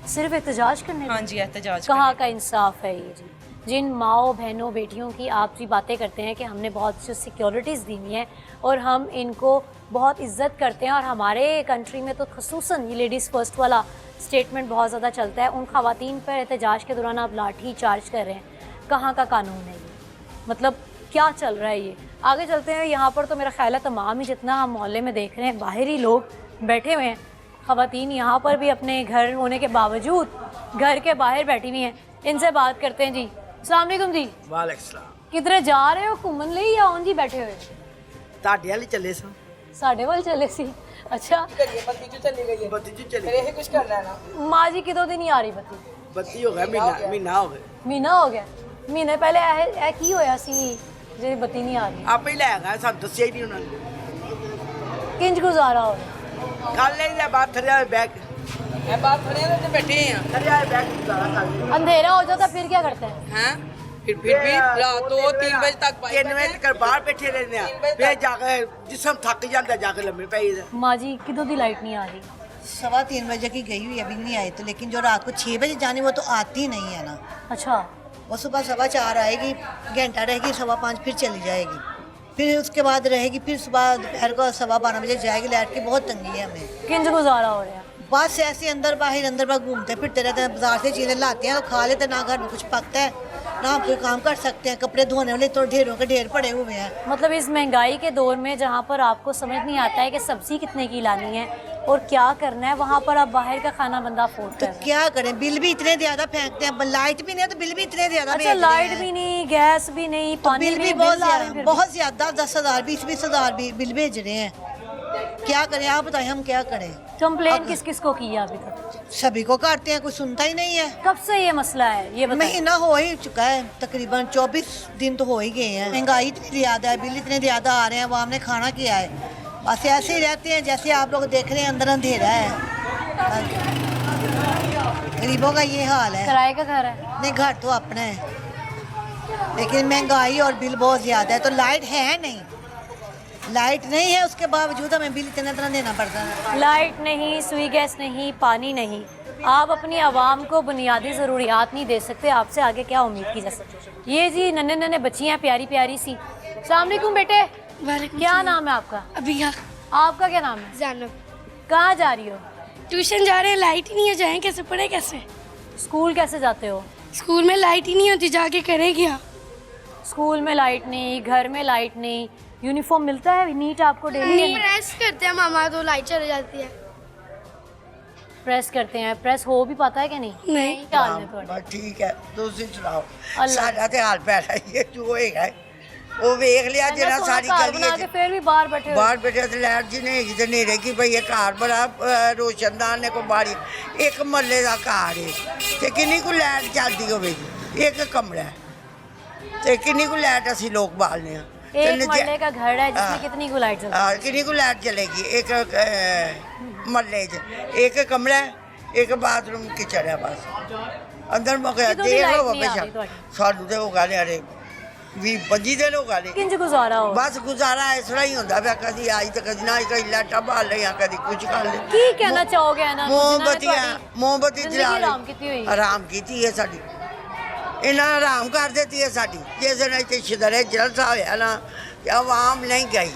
सिर्फ एहतजाज करने? हाँ जी, एहतजाज। कहाँ का इंसाफ है ये जी? जिन माओ बहनों बेटियों की आप जी बातें करते हैं कि हमने बहुत सी सिक्योरिटीज़ दी हुई हैं और हम इनको बहुत इज्जत करते हैं, और हमारे कंट्री में तो खसूसन ये लेडीज़ फर्स्ट वाला स्टेटमेंट बहुत ज़्यादा चलता है, उन ख़वातीन पर एहतजाज के दौरान आप लाठी चार्ज कर रहे हैं। कहाँ का कानून है ये? मतलब क्या चल रहा है ये? आगे चलते हैं। यहाँ पर तो मेरा ख्याल है तमाम ही जितना हम मोहल्ले में देख रहे हैं बाहरी लोग बैठे हुए हैं, ख़वातीन यहाँ पर भी अपने घर होने के बावजूद घर के बाहर बैठी हुई हैं। इनसे बात करते हैं जी। अस्सलाम वालेकुम जी। वालेकुम सलाम। किधरे जा रहे हो घूमन ਲਈ या उन जी बैठे हुए? ਤੁਹਾਡੇ ਵਾਲੀ ਚੱਲੇ ਸਾਂ। ਸਾਡੇ ਵੱਲ ਚਲੇ ਸੀ। अच्छा, ਬੱਤੀ ਚ ਚਲੀ ਗਈ ਹੈ। ਬੱਤੀ ਚ ਚਲੀ ਗਈ। ਇਹ ਕੁਝ ਕਰਨਾ ਹੈ ਨਾ। माँ जी कितों दिन नहीं आ रही बत्ती? ਬੱਤੀ ਹੋ ਗਿਆ ਮਹੀਨਾ ਹੋ ਗਿਆ। महीना हो गया। महीने पहले ए की होया सी जे बत्ती नहीं आ रही? ਆਪੇ ਹੀ ਲੈ ਗਿਆ, ਸਾਨੂੰ ਦੱਸਿਆ ਹੀ ਨਹੀਂ ਉਹਨਾਂ ਨੇ। किंज गुजारा हो रहा? ਕੱਲ ਲੈ ਜਾ ਬਾਹਰ ਥੜਿਆ ਬੈਗ। ਇਹ ਬਾਹਰ ਥੜਿਆ ਤੇ ਬੈਠੇ ਆ। ਥੜਿਆ ਬੈਗ ਗੁਜ਼ਾਰਾ ਕਰ ਲਿਆ। अंधेरा हो जाता फिर क्या करते हैं? हैं? फिर भी रात 2-3 बजे तक 3 बजे तक बाहर बैठे रहने आ। फिर जाके जिसम थक जाता जाके लम्बे पे। माँ जी कितों दी लाइट नहीं आ रही? 3:15 बजे की गई हुई अभी नहीं आई, तो लेकिन जो रात को 6 बजे जानी वो तो आती नहीं है ना। अच्छा, वो सुबह 4:15 आएगी, घंटा रहेगी, 5:15 फिर चली जाएगी, फिर उसके बाद रहेगी, फिर सुबह दोपहर को 12:15 बजे जाएगी। लाइट की बहुत तंगी है हमें। किंज गुजारा हो रहा है? बस ऐसे अंदर बाहर घूमते फिरते रहते हैं, बाजार से चीज़ें लाते हैं तो खा लेते, ना घर में कुछ पकता है ना हम कोई काम कर सकते हैं। कपड़े धोने वाले तो ढेरों के ढेर पड़े हुए हैं। मतलब इस महंगाई के दौर में जहाँ पर आपको समझ नहीं आता है कि सब्जी कितने की लानी है और क्या करना है, वहाँ पर आप बाहर का खाना बंदा अफोर्ड कर रहे हैं। क्या करें, बिल भी इतने ज़्यादा फेंकते हैं, लाइट भी नहीं है तो बिल भी इतने ज़्यादा। अच्छा, लाइट भी नहीं, गैस भी नहीं, पानी बिल भी बहुत ज़्यादा 10,000 20,000 बिल भेज रहे हैं। क्या करें आप बताएं, हम क्या करें? कंप्लेन किस किस को किया अभी तक? सभी को करते हैं, कोई सुनता ही नहीं है। कब से ये मसला है ये बताएं? महीना हो ही चुका है, तकरीबन 24 दिन तो हो ही गए हैं। महंगाई इतनी ज़्यादा है, बिल इतने ज़्यादा आ रहे हैं, वो हमने खाना किया है। बस ऐसे ही रहते हैं जैसे आप लोग देख रहे हैं, अंदर अंधेरा है। गरीबों का ये हाल है। किराए का घर है? नहीं, घर तो अपना है, लेकिन महंगाई और बिल बहुत ज़्यादा है। तो लाइट है नहीं, लाइट नहीं है, उसके बावजूद हमें बिल इतना देना पड़ता है। लाइट नहीं, सुई गैस नहीं, पानी नहीं, आप अपनी आवाम को बुनियादी ज़रूरियात नहीं दे सकते, आपसे आगे क्या उम्मीद की जा सकती? ये जी नन्हे नन्हे बच्चियाँ प्यारी प्यारी सी। अस्सलाम वालेकुम बेटे। क्या नाम है आपका? अबिया। आपका क्या नाम है? ज़ैनब। कहाँ जा रही हो? ट्यूशन जा रहे हैं, लाइट ही नहीं है, जाएं कैसे, पढ़े कैसे? स्कूल कैसे जाते हो? स्कूल में लाइट ही नहीं होती, जाके करें क्या? स्कूल में लाइट नहीं, घर में लाइट नहीं, यूनिफॉर्म मिलता है नीट आपको डेली? प्रेस करते हैं मामा तो लाइट चली जाती है। प्रेस करते हैं, प्रेस हो भी पाता है कि नहीं? नहीं। क्या हाल है ਤੁਹਾਡਾ? ठीक है, ਤੁਸੀਂ ਸੁਣਾਓ। ਸਾਡਾ ਤੇ ਹਾਲ ਪੈਣਾ ਇਹ ਜੋ ਹੋਏਗਾ ਉਹ ਵੇਖ ਲਿਆ ਜਿਹੜਾ ਸਾਰੀ बना के फिर भी बाहर बैठे ਬਾਹਰ ਬੈਠੇ ਤੇ ਲਾਈਟ ਜੀ ਨੇ ਜਿਹਦੇ ਨੇਰੇ ਕੀ ਭਈ ਇਹ ਘਰ ਬੜਾ ਰੋਸ਼ਨਦਾਨ ਨੇ ਕੋ ਬਾੜੀ ਇੱਕ ਮਹੱਲੇ ਦਾ ਘਰ ਹੈ ਤੇ ਕਿੰਨੀ ਕੁ ਲਾਈਟ ਚੱਲਦੀ ਹੋਵੇਗੀ, ਇੱਕ ਕਮਰਾ ਤੇ ਕਿੰਨੀ ਕੁ ਲਾਈਟ ਅਸੀਂ ਲੋਕ ਬਾਲਨੇ ਆ। एक मरले का घर है जिसमें कितनी को लाइट जलती है? कितनी को लाइट चलेगी एक मरले एक कमरा एक बाथरूम किचन है, बस अंदर मौका देर हो बेशक सानू ते हो गए अरे 20-25 दिन हो गए। किंज गुजारा हो? बस गुजारा इस तरह ही होता है, कभी आई तो कभी ना, कभी लाटा बाल ले कभी कुछ कर ले। की कहना चाहोगे ना? मोमबत्ती जला आराम की है साड़ी, इन्हें आराम कर देती है साड़ी। जिस दिन इतने शदरे जलसा होया ना, आवाम नहीं गई,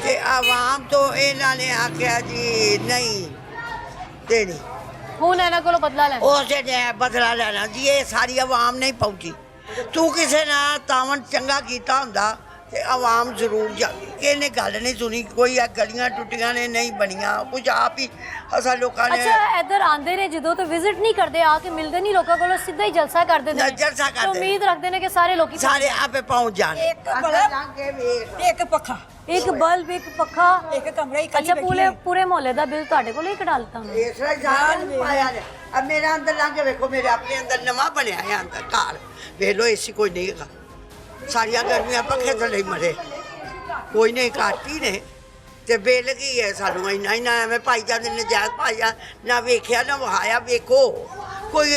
ਤੇ ਆਵਾਮ ਤੋਂ ਇਹਨਾਂ ਨੇ ਆਖਿਆ ਜੀ ਨਹੀਂ ਦੇਣੀ। ਹੁਣ ਇਹਨਾਂ ਕੋਲੋਂ ਬਦਲਾ ਲੈਣਾ। ਉਸੇ ਨੇ ਬਦਲਾ ਲੈਣਾ ਜੀ, ਇਹ ਸਾਰੀ ਆਵਾਮ ਨਹੀਂ ਪਹੁੰਚੀ। ਤੂੰ ਕਿਸੇ ਨਾਲ ਤਾਵਨ ਚੰਗਾ ਕੀਤਾ ਹੁੰਦਾ ਤੇ ਆਵਾਮ ਜ਼ਰੂਰ ਜਾਂਦੀ। ਇਹਨੇ ਗੱਲ ਨਹੀਂ ਸੁਣੀ, ਕੋਈ ਆ ਗਲੀਆਂ ਟੁੱਟੀਆਂ ਨੇ ਨਹੀਂ ਬਣੀਆਂ, ਕੁਝ ਆਪ ਹੀ ਅਸਾਂ ਲੋਕਾਂ ਨੇ। ਅੱਛਾ ਇੱਧਰ ਆਂਦੇ ਨੇ ਜਦੋਂ ਤਾਂ ਵਿਜ਼ਿਟ ਨਹੀਂ ਕਰਦੇ, ਆ ਕੇ ਮਿਲਦੇ ਨਹੀਂ ਲੋਕਾਂ ਕੋਲੋਂ, ਸਿੱਧਾ ਹੀ ਜਲਸਾ ਕਰ ਦਿੰਦੇ ਨੇ। ਜਲਸਾ ਕਰਦੇ ਤੇ ਉਮੀਦ ਰੱਖਦੇ ਨੇ ਕਿ ਸਾਰੇ ਲੋਕੀ ਸਾਰੇ ਆਪੇ ਪਹੁੰਚ ਜਾਣ। ਇੱਕ ਪੱਖਾ, ਇੱਕ ਬਲਬ, ਇੱਕ ਪੱਖਾ, ਇੱਕ ਕਮਰਾ ਹੀ। ਅੱਛਾ ਪੂਰੇ ਮੁਹੱਲੇ ਦਾ ਬਿੱਲ ਤੁਹਾਡੇ ਕੋਲ ਹੀ ਕਢਾ ਲਿੱਤਾ ਉਹਨੇ? ਇਸ ਤਰ੍ਹਾਂ ਜਾਨ ਪਾਇਆ ਨੇ। अब मेरा अंदर लंघ वेखो, मेरे अपने अंदर नवा बनया है अंदर घर, वेख लो एसी कोई नहीं है, सारिया गर्मियां पखे थले मरे, कोई नहीं काटी ने ते बिल की है सानू इन्ना इन्ना एवं पाई जाते नजायज पाई जा, ना वेख्या ना वहाया। वेखो कोई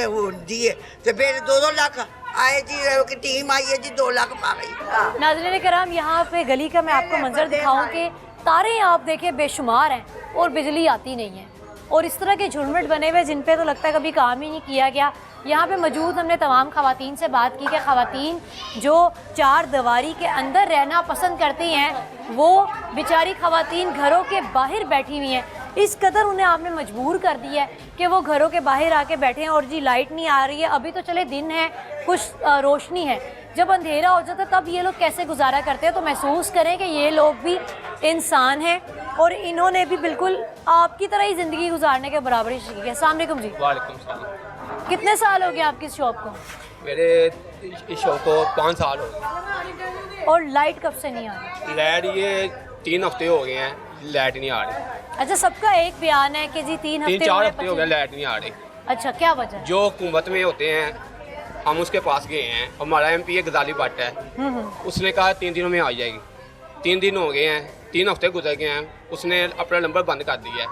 होंदी है ते बिल 2-2 लाख आए जी, एक टीम आई है जी 2 लाख पा गई। नाज़रीन कराम यहाँ पे गली का मैं आपको मंजर दिखाऊं कि तारे आप देखें बेशुमार हैं और बिजली आती नहीं है, और इस तरह के झुरमुट बने हुए जिन पे तो लगता है कभी काम ही नहीं किया गया। यहाँ पे मौजूद हमने तमाम ख़वातीन से बात की कि ख़वातीन जो 4 दीवारी के अंदर रहना पसंद करती हैं, वो बेचारी ख़वातीन घरों के बाहर बैठी हुई हैं। इस कदर उन्हें आपने मजबूर कर दिया है कि वो घरों के बाहर आके बैठे हैं। और जी लाइट नहीं आ रही है, अभी तो चले दिन है, कुछ रोशनी है, जब अंधेरा हो जाता है तब ये लोग कैसे गुजारा करते हैं। तो महसूस करें कि ये लोग भी इंसान हैं और इन्होंने भी बिल्कुल आपकी तरह ही ज़िंदगी गुजारने के बराबर ही सीखी है। अस्सलाम वालेकुम जी। वालेकुम सलाम। कितने साल हो गए आपकी इस शॉप को? मेरे इस शॉप को 5 साल हो गए। और लाइट कब से नहीं आ रही? लाइट ये 3 हफ्ते हो गए हैं, लाइट नहीं आ रही। अच्छा, सबका एक बयान है कि जी 3-4 हफ्ते हो गए लाइट नहीं आ रही। अच्छा, क्या वजह? जो हुकूमत में होते हैं हम उसके पास गए हैं, हमारा MP है गजाली भट्ट है, उसने कहा 3 दिनों में आ जाएगी। 3 दिन हो गए हैं, 3 हफ्ते गुजर गए हैं, उसने अपना नंबर बंद कर दिया है,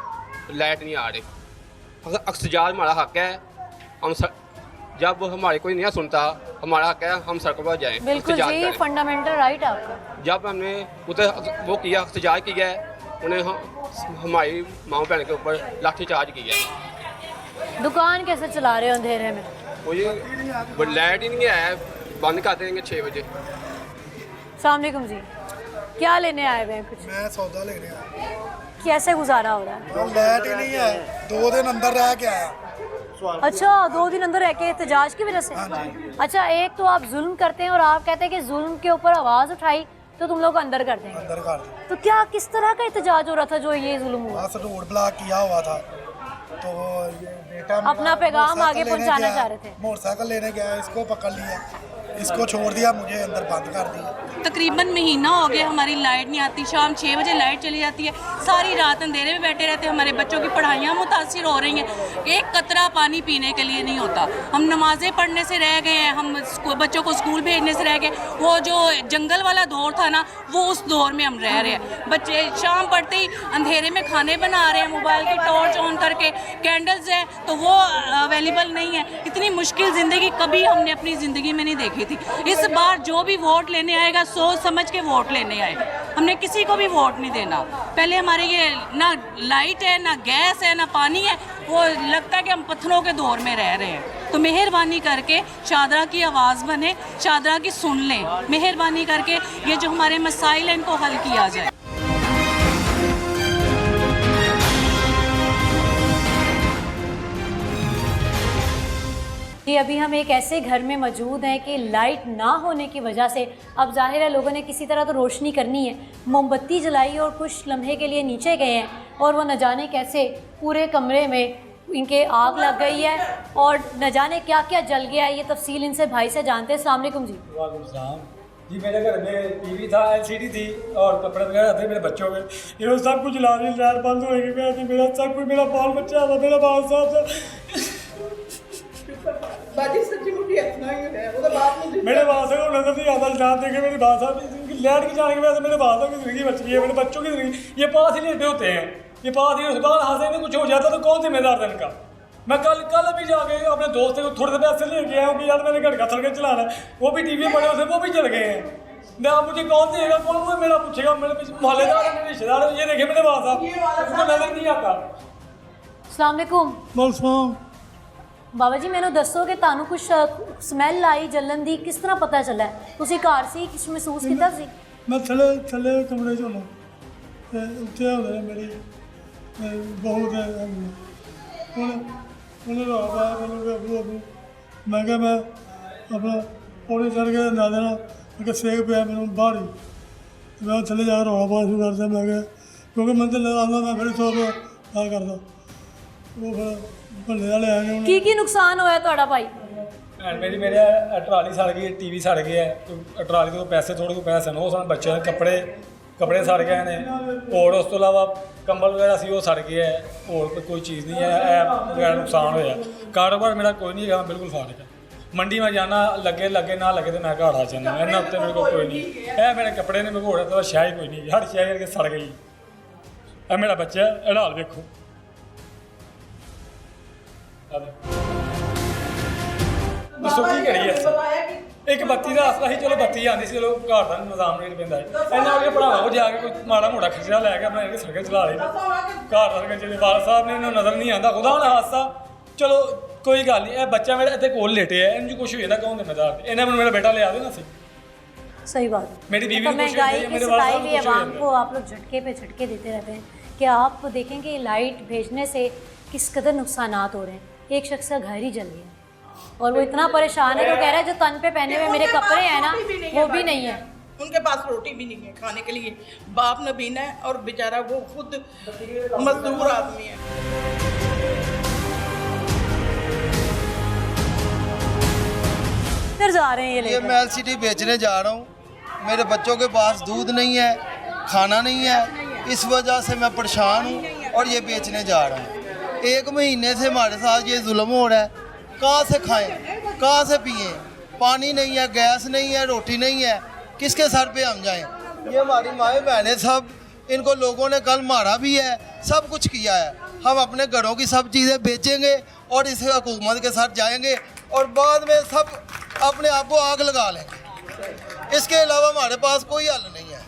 लाइट नहीं आ रही। अख्तियार हमारा हक है, हम जब हमारे कोई नहीं सुनता, हमारा हक है हम सड़कों पर जाएं। बिल्कुल जी, फंडामेंटल राइट है आपका। जब हमने उधर वो किया, अख्तियार किया है, उन्हें हमारी माँ बहन के ऊपर लाठीचार्ज किया है। दुकान कैसे चला रहे हो अंधेरे में? वो लाइट ही नहीं है, बंद कर देंगे 6 बजे। अस्सलाम वालेकुम जी, क्या लेने आए हुए हैं? कुछ मैं सौदा लेने आया। कैसे गुजारा हो रहा है? लाइट ही नहीं है, 2 दिन अंदर रह के आया। अच्छा, 2 दिन अंदर रह के एहतजाज की वजह से? अच्छा, एक तो आप जुल्म करते हैं और आप कहते हैं कि जुल्म के ऊपर आवाज़ उठाई तो तुम लोग अंदर कर देंगे। अंदर कर दें। तो क्या किस तरह का एहतजाज हो रहा था जो ये जुल्म हुआ? बस रोड ब्लॉक किया हुआ था, तो ये बेटा अपना पैगाम आगे पहुंचाना चाह रहे थे। मोटरसाइकिल लेने गया, इसको पकड़ लिया, इसको छोड़ दिया, मुझे अंदर बंद कर दिया। तकरीबन महीना हो गया हमारी लाइट नहीं आती, शाम 6 बजे लाइट चली जाती है, सारी रात अंधेरे में बैठे रहते हैं, हमारे बच्चों की पढ़ाइयाँ मुतासिर हो रही हैं, एक कतरा पानी पीने के लिए नहीं होता। हम नमाज़ें पढ़ने से रह गए हैं, हम बच्चों को स्कूल भेजने से रह गए। वो जो जंगल वाला दौर था ना, वो उस दौर में हम रह रहे हैं। बच्चे शाम पढ़ते ही अंधेरे में खाने बना रहे हैं, मोबाइल की टॉर्च ऑन करके, कैंडल्स हैं तो वो अवेलेबल नहीं है। इतनी मुश्किल ज़िंदगी कभी हमने अपनी ज़िंदगी में नहीं देखी थी। इस बार जो भी वोट लेने आएगा सोच समझ के वोट लेने आए, हमने किसी को भी वोट नहीं देना। पहले हमारे ये ना लाइट है, ना गैस है, ना पानी है, वो लगता है कि हम पत्थरों के दौर में रह रहे हैं। तो मेहरबानी करके शादरा की आवाज़ बने, शादरा की सुन लें, मेहरबानी करके ये जो हमारे मसाइल हैं इनको हल किया जाए। कि अभी हम एक ऐसे घर में मौजूद हैं कि लाइट ना होने की वजह से अब जाहिर है लोगों ने किसी तरह तो रोशनी करनी है, मोमबत्ती जलाई और कुछ लम्हे के लिए नीचे गए हैं और वो न जाने कैसे पूरे कमरे में इनके आग लग गई है और न जाने क्या क्या जल गया है। ये तफसील इनसे भाई से जानते हैं। अस्सलाम वालेकुम जी। वालेकुम सलाम जी। मेरे घर में टीवी था, LCD थी और कपड़े वगैरह थे मेरे बच्चों के, ये सब कुछ ला रही, लाइट बंद हो गई, मेरा सब कुछ, मेरा बाल बच्चा था, मेरा बाल साहब मेरे बाल साहब को नजर नहीं आता, जान देखे मेरे बाल साहब लाइट की जाने की वजह से मेरे बाल साहब की जिंदगी बच गई है, मेरे बच्चों की जिंदगी। ये पास ही लेटे होते हैं, ये पास ही दुकान हाथ में कुछ हो जाता तो कौन जिम्मेदार था इनका। मैं कल भी जाके अपने दोस्त को थोड़े से पैसे लेके आया हूँ कि यार मैंने घर का सड़कें चलाना है, वो भी टीवी पड़े होते वो भी चल गए हैं। ना मुझे कौन देगा, कौन मुझे मेरा पूछेगा, मेरे मोहल्लेदार है, मेरे रिश्तेदार है, ये देखे मेरे बाल साहब उनको नजर नहीं आता। अस्सलाम वालेकुम बाबा जी, मैंने दसो कि तुहानू कुछ स्मैल आई जलन दी, किस तरह पता चला? तुसी घर सी, किस महसूस किया सी? मैं थले कमरे च होना ਤੇ ਉੱਥੇ ਹੁੰਦੇ ਨੇ ਮੇਰੀ ਬਹੁਤ ਉਹਨੇ ਰੋਇਆ ਮੈਨੂੰ ਕਿ ਅੱਬੂ ਅੱਬੂ ਮੈਂ ਕਿਹਾ ਮੈਂ ਆਪਣਾ ਪੌੜੀ ਚੜ੍ਹ ਕੇ ਨਾ ਦੇਣਾ ਕਿ ਸੇਕ ਪਿਆ ਮੈਨੂੰ ਬਾਹਰ ਹੀ ਤੇ ਮੈਂ ਥੱਲੇ ਜਾ ਕੇ ਰੌਲਾ ਪਾਉਣਾ ਸ਼ੁਰੂ ਕਰ ਦਿੱਤਾ। ਮੈਂ ਕਿਹਾ ਕਿਉਂਕਿ ਮੈਂ ਤਾਂ ਆਉਂਦਾ ਮੈਂ ਫਿਰ ਸੋਚ ਆ ਕਰਦਾ ਉਹ ਫਿਰ ਭੱਲੇ ਵਾਲੇ ਆ ਗਏ ਕੀ ਨੁਕਸਾਨ ਹੋਇਆ ਤੁਹਾਡਾ ਭਾਈ? ਭੈਣ ਮੇਰੀ ਮੇਰੇ ਟਰਾਲੀ ਸੜ ਗਈ, ਟੀਵੀ ਸੜ ਗਿਆ, ਟਰਾਲੀ ਤੋਂ ਪੈਸੇ ਥੋੜ੍ਹੇ ਤੋਂ ਪੈਸੇ ਨੇ, ਉਹ ਸਾਨੂੰ ਬੱਚਿਆਂ ਦੇ ਕੱਪੜੇ ਸੜ ਗਏ ਨੇ, ਹੋਰ ਉਸ ਤੋਂ ਇਲਾਵਾ ਕੰਬਲ ਵਗੈਰਾ ਸੀ ਉਹ ਸੜ ਗਏ ਹੈ, ਹੋਰ ਕੋਈ ਚੀਜ਼ ਨਹੀਂ ਹੈ, ਇਹ ਵਗੈਰਾ ਨੁਕਸਾਨ ਹੋਇਆ। ਕਾਰੋਬਾਰ ਮੇਰਾ ਕੋਈ ਨਹੀਂ ਹੈਗਾ, ਬਿਲਕੁਲ ਫਾਟਕ ਹੈ। ਮੰਡੀ ਮੈਂ ਜਾਣਾ ਲੱਗੇ ਨਾ ਲੱਗੇ ਤੇ ਮੈਂ ਘਰ ਆ ਜਾਂਦਾ, ਇਹਨਾਂ ਉੱਤੇ ਮੇਰੇ ਕੋਲ ਕੋਈ ਨਹੀਂ। ਇਹ ਮੇਰੇ ਕੱਪੜੇ ਨੇ ਭਗੋੜੇ ਤਾਂ ਸ਼ਾਇਦ ਕੋਈ ਨਹੀਂ, ਹਰ ਸ਼ਾਇਦ ਕਰਕੇ ਸੜ ਗਈ। ਇਹ ਮੇਰਾ ਬੱਚਾ ਇਹਦਾ ਹਾਲ ਵੇਖੋ। ਦੱਸੋ ਕੀ ਕਰੀਏ ਅਸੀਂ? ਇੱਕ ਬੱਤੀ ਦਾ ਆਸਰਾ ਸੀ, ਚਲੋ ਬੱਤੀ ਆਉਂਦੀ ਸੀ, ਚਲੋ ਘਰ ਦਾ ਨਿਜ਼ਾਮ ਨਹੀਂ ਪੈਂਦਾ ਇਹਨਾਂ ਵਾਲੇ ਭਰਾਵਾਂ ਜਾ ਕੇ ਕੋਈ ਮਾੜਾ ਮੋੜਾ ਖਿਚੜਾ ਲੈ ਕੇ ਆਪਣਾ ਸੜਕੇ ਚਲਾ ਲਈ ਘਰ ਦਾ ਜਿਹੜੇ ਵਾਲ ਸਾਹਿਬ ਨੇ ਇਹਨਾਂ ਨਜ਼ਰ ਨਹੀਂ ਆਉਂਦਾ। ਖੁਦਾ ਨਾਲ ਹਾਦਸਾ, ਚਲੋ ਕੋਈ ਗੱਲ ਨਹੀਂ। ਇਹ ਬੱਚਾ ਮੇਰਾ ਇੱਥੇ ਕੋਲ ਲੇਟੇ ਹੈ, ਇਹਨੂੰ ਕੁਛ ਹੋ ਜਾਂਦਾ ਕੌਣ ਜ਼ਿੰਮੇਦਾਰ? ਇਹਨਾਂ ਮੈਨੂੰ ਮੇਰਾ बेटा ले आ देना सी। सही बात है। मेरी बीवी तो महंगाई की सताई हुई आवाम को आप लोग झटके पे झटके देते रहते हैं कि आप देखेंगे लाइट भेजने से किस कदर नुकसानात हो रहे हैं। एक शख्स का घर ही जल गया और वो इतना परेशान है कि वो कह रहा है जो तन पे पहने हुए मेरे कपड़े हैं ना वो भी नहीं है, उनके पास रोटी भी नहीं है खाने के लिए। बाप नबीना है और बेचारा वो खुद मजदूर आदमी है। जा रहे हैं ये मैं एलसीडी बेचने जा रहा हूँ। मेरे बच्चों के पास दूध नहीं है, खाना नहीं है, इस वजह से मैं परेशान हूँ और ये बेचने जा रहा हूँ। 1 महीने से हमारे साथ ये जुल्म हो रहा है। कहाँ से खाएं, कहाँ से पिएं? पानी नहीं है, गैस नहीं है, रोटी नहीं है, किसके सर पे हम जाएं? ये हमारी माएँ बहनें सब, इनको लोगों ने कल मारा भी है, सब कुछ किया है। हम अपने घरों की सब चीज़ें बेचेंगे और इस हुकूमत के साथ जाएंगे और बाद में सब अपने आप को आग लगा लेंगे। इसके अलावा हमारे पास कोई हल नहीं है।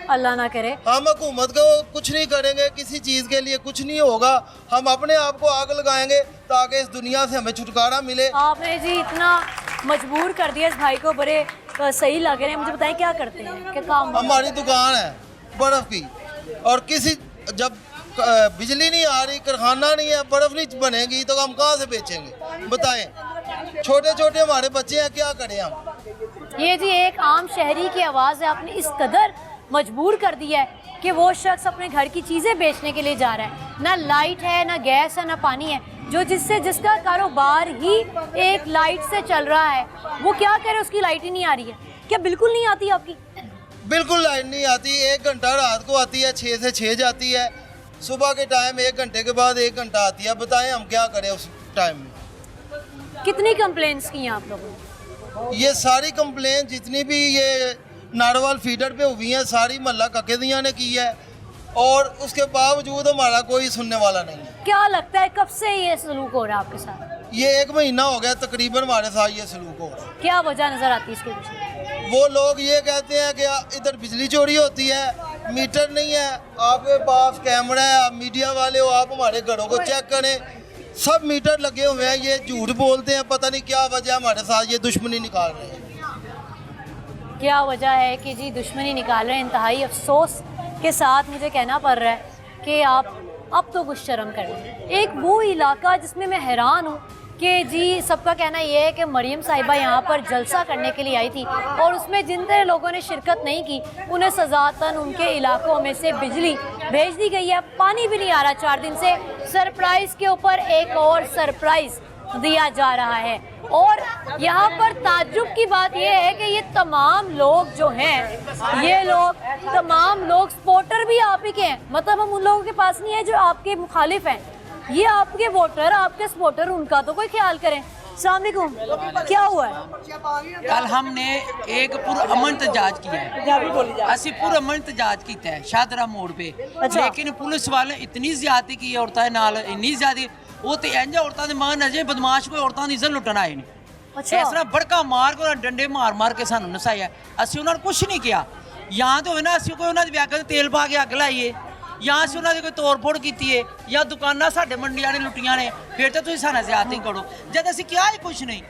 अल्लाह ना करे। हम हुकूमत को कुछ नहीं करेंगे, किसी चीज़ के लिए कुछ नहीं होगा, हम अपने आप को आग लगाएंगे ताकि इस दुनिया से हमें छुटकारा मिले। आपने जी इतना मजबूर कर दिया इस भाई को, बड़े सही लग रहे हैं। मुझे बताएं क्या करते हैं, क्या काम? हमारी दुकान है बर्फ़ की और किसी जब बिजली नहीं आ रही, कारखाना नहीं है, बर्फ़ नहीं बनेगी तो हम कहाँ से बेचेंगे बताएं? छोटे छोटे हमारे बच्चे हैं, क्या करें हम? ये जी एक आम शहरी की आवाज़ है। आपने इस कदर मजबूर कर दिया है कि वो शख्स अपने घर की चीज़ें बेचने के लिए जा रहा है। ना लाइट है, ना गैस है, ना पानी है। जो जिसका कारोबार ही एक लाइट से चल रहा है वो क्या करे, उसकी लाइट ही नहीं आ रही है। क्या बिल्कुल नहीं आती आपकी? बिल्कुल लाइट नहीं आती। 1 घंटा रात को आती है, 6 से 6 जाती है। सुबह के टाइम 1 घंटे के बाद 1 घंटा आती है। बताएं हम क्या करें उस टाइम में? कितनी कंप्लेंट्स की हैं आप लोगों ने? ये सारी कंप्लेंट जितनी भी ये नारवाल फीडर पे हुई हैं सारी मोहल्ला ककेदियाँ ने की है और उसके बावजूद हमारा कोई सुनने वाला नहीं है। क्या लगता है कब से ये सलूक हो रहा है आपके साथ? ये 1 महीना हो गया तकरीबन हमारे साथ ये सलूक हो रहा है। क्या वजह नज़र आती है इसके पीछे? वो लोग ये कहते हैं कि इधर बिजली चोरी होती है, मीटर नहीं है, आपके पास कैमरा है, आप मीडिया वाले हो, आप हमारे घरों को चेक करें, सब मीटर लगे हुए हैं। ये झूठ बोलते हैं, पता नहीं क्या वजह हमारे साथ ये दुश्मनी निकाल रहे हैं। क्या वजह है कि जी दुश्मनी निकाल रहे हैं? इंतहाई अफसोस के साथ मुझे कहना पड़ रहा है कि आप अब तो कुछ शर्म करें। एक वो इलाका जिसमें मैं हैरान हूँ कि जी सबका कहना ये है कि मरियम साहिबा यहाँ पर जलसा करने के लिए आई थी और उसमें जिन तरह लोगों ने शिरकत नहीं की उन्हें सजातन उनके इलाकों में से बिजली भेज दी गई है। पानी भी नहीं आ रहा 4 दिन से। सरप्राइज़ के ऊपर एक और सरप्राइज़ दिया जा रहा है और यहाँ पर ताज्जुब की बात यह है कि ये तमाम लोग जो हैं, ये लोग तमाम लोग सपोर्टर भी आप ही के हैं। मतलब हम उन लोगों के पास नहीं है जो आपके मुखालिफ हैं, ये आपके वोटर, आपके सपोर्टर, उनका तो कोई ख्याल करें। अस्सलाम वालेकुम, क्या हुआ है? कल हमने एक पुरअमन एहतजाज किया है, असि पुरअमन एहतजाज किया है शादरा मोड़ पे। लेकिन पुलिस वाले इतनी ज्यादती की औरतां नाल, इन्नी ज्यादा वो तो इंज औरतां दे मान अजे बदमाश कोई औरतां दी इज्जत लुटन आए ने। इस तरह बड़का मार के डंडे मार मार के सानू नसाया। असि उन्होंने कुछ नहीं किया। या तो ना असि कोई उन्होंने व्याग तेल पा के अग लाइए या असि उन्होंने कोई तोड़ फोड़ की है या दुकाना साडे मंडियां ने लुटियां ने, फिर तो तुसीं साडे ज्यादती करो। जब असि क्या ही कुछ नहीं।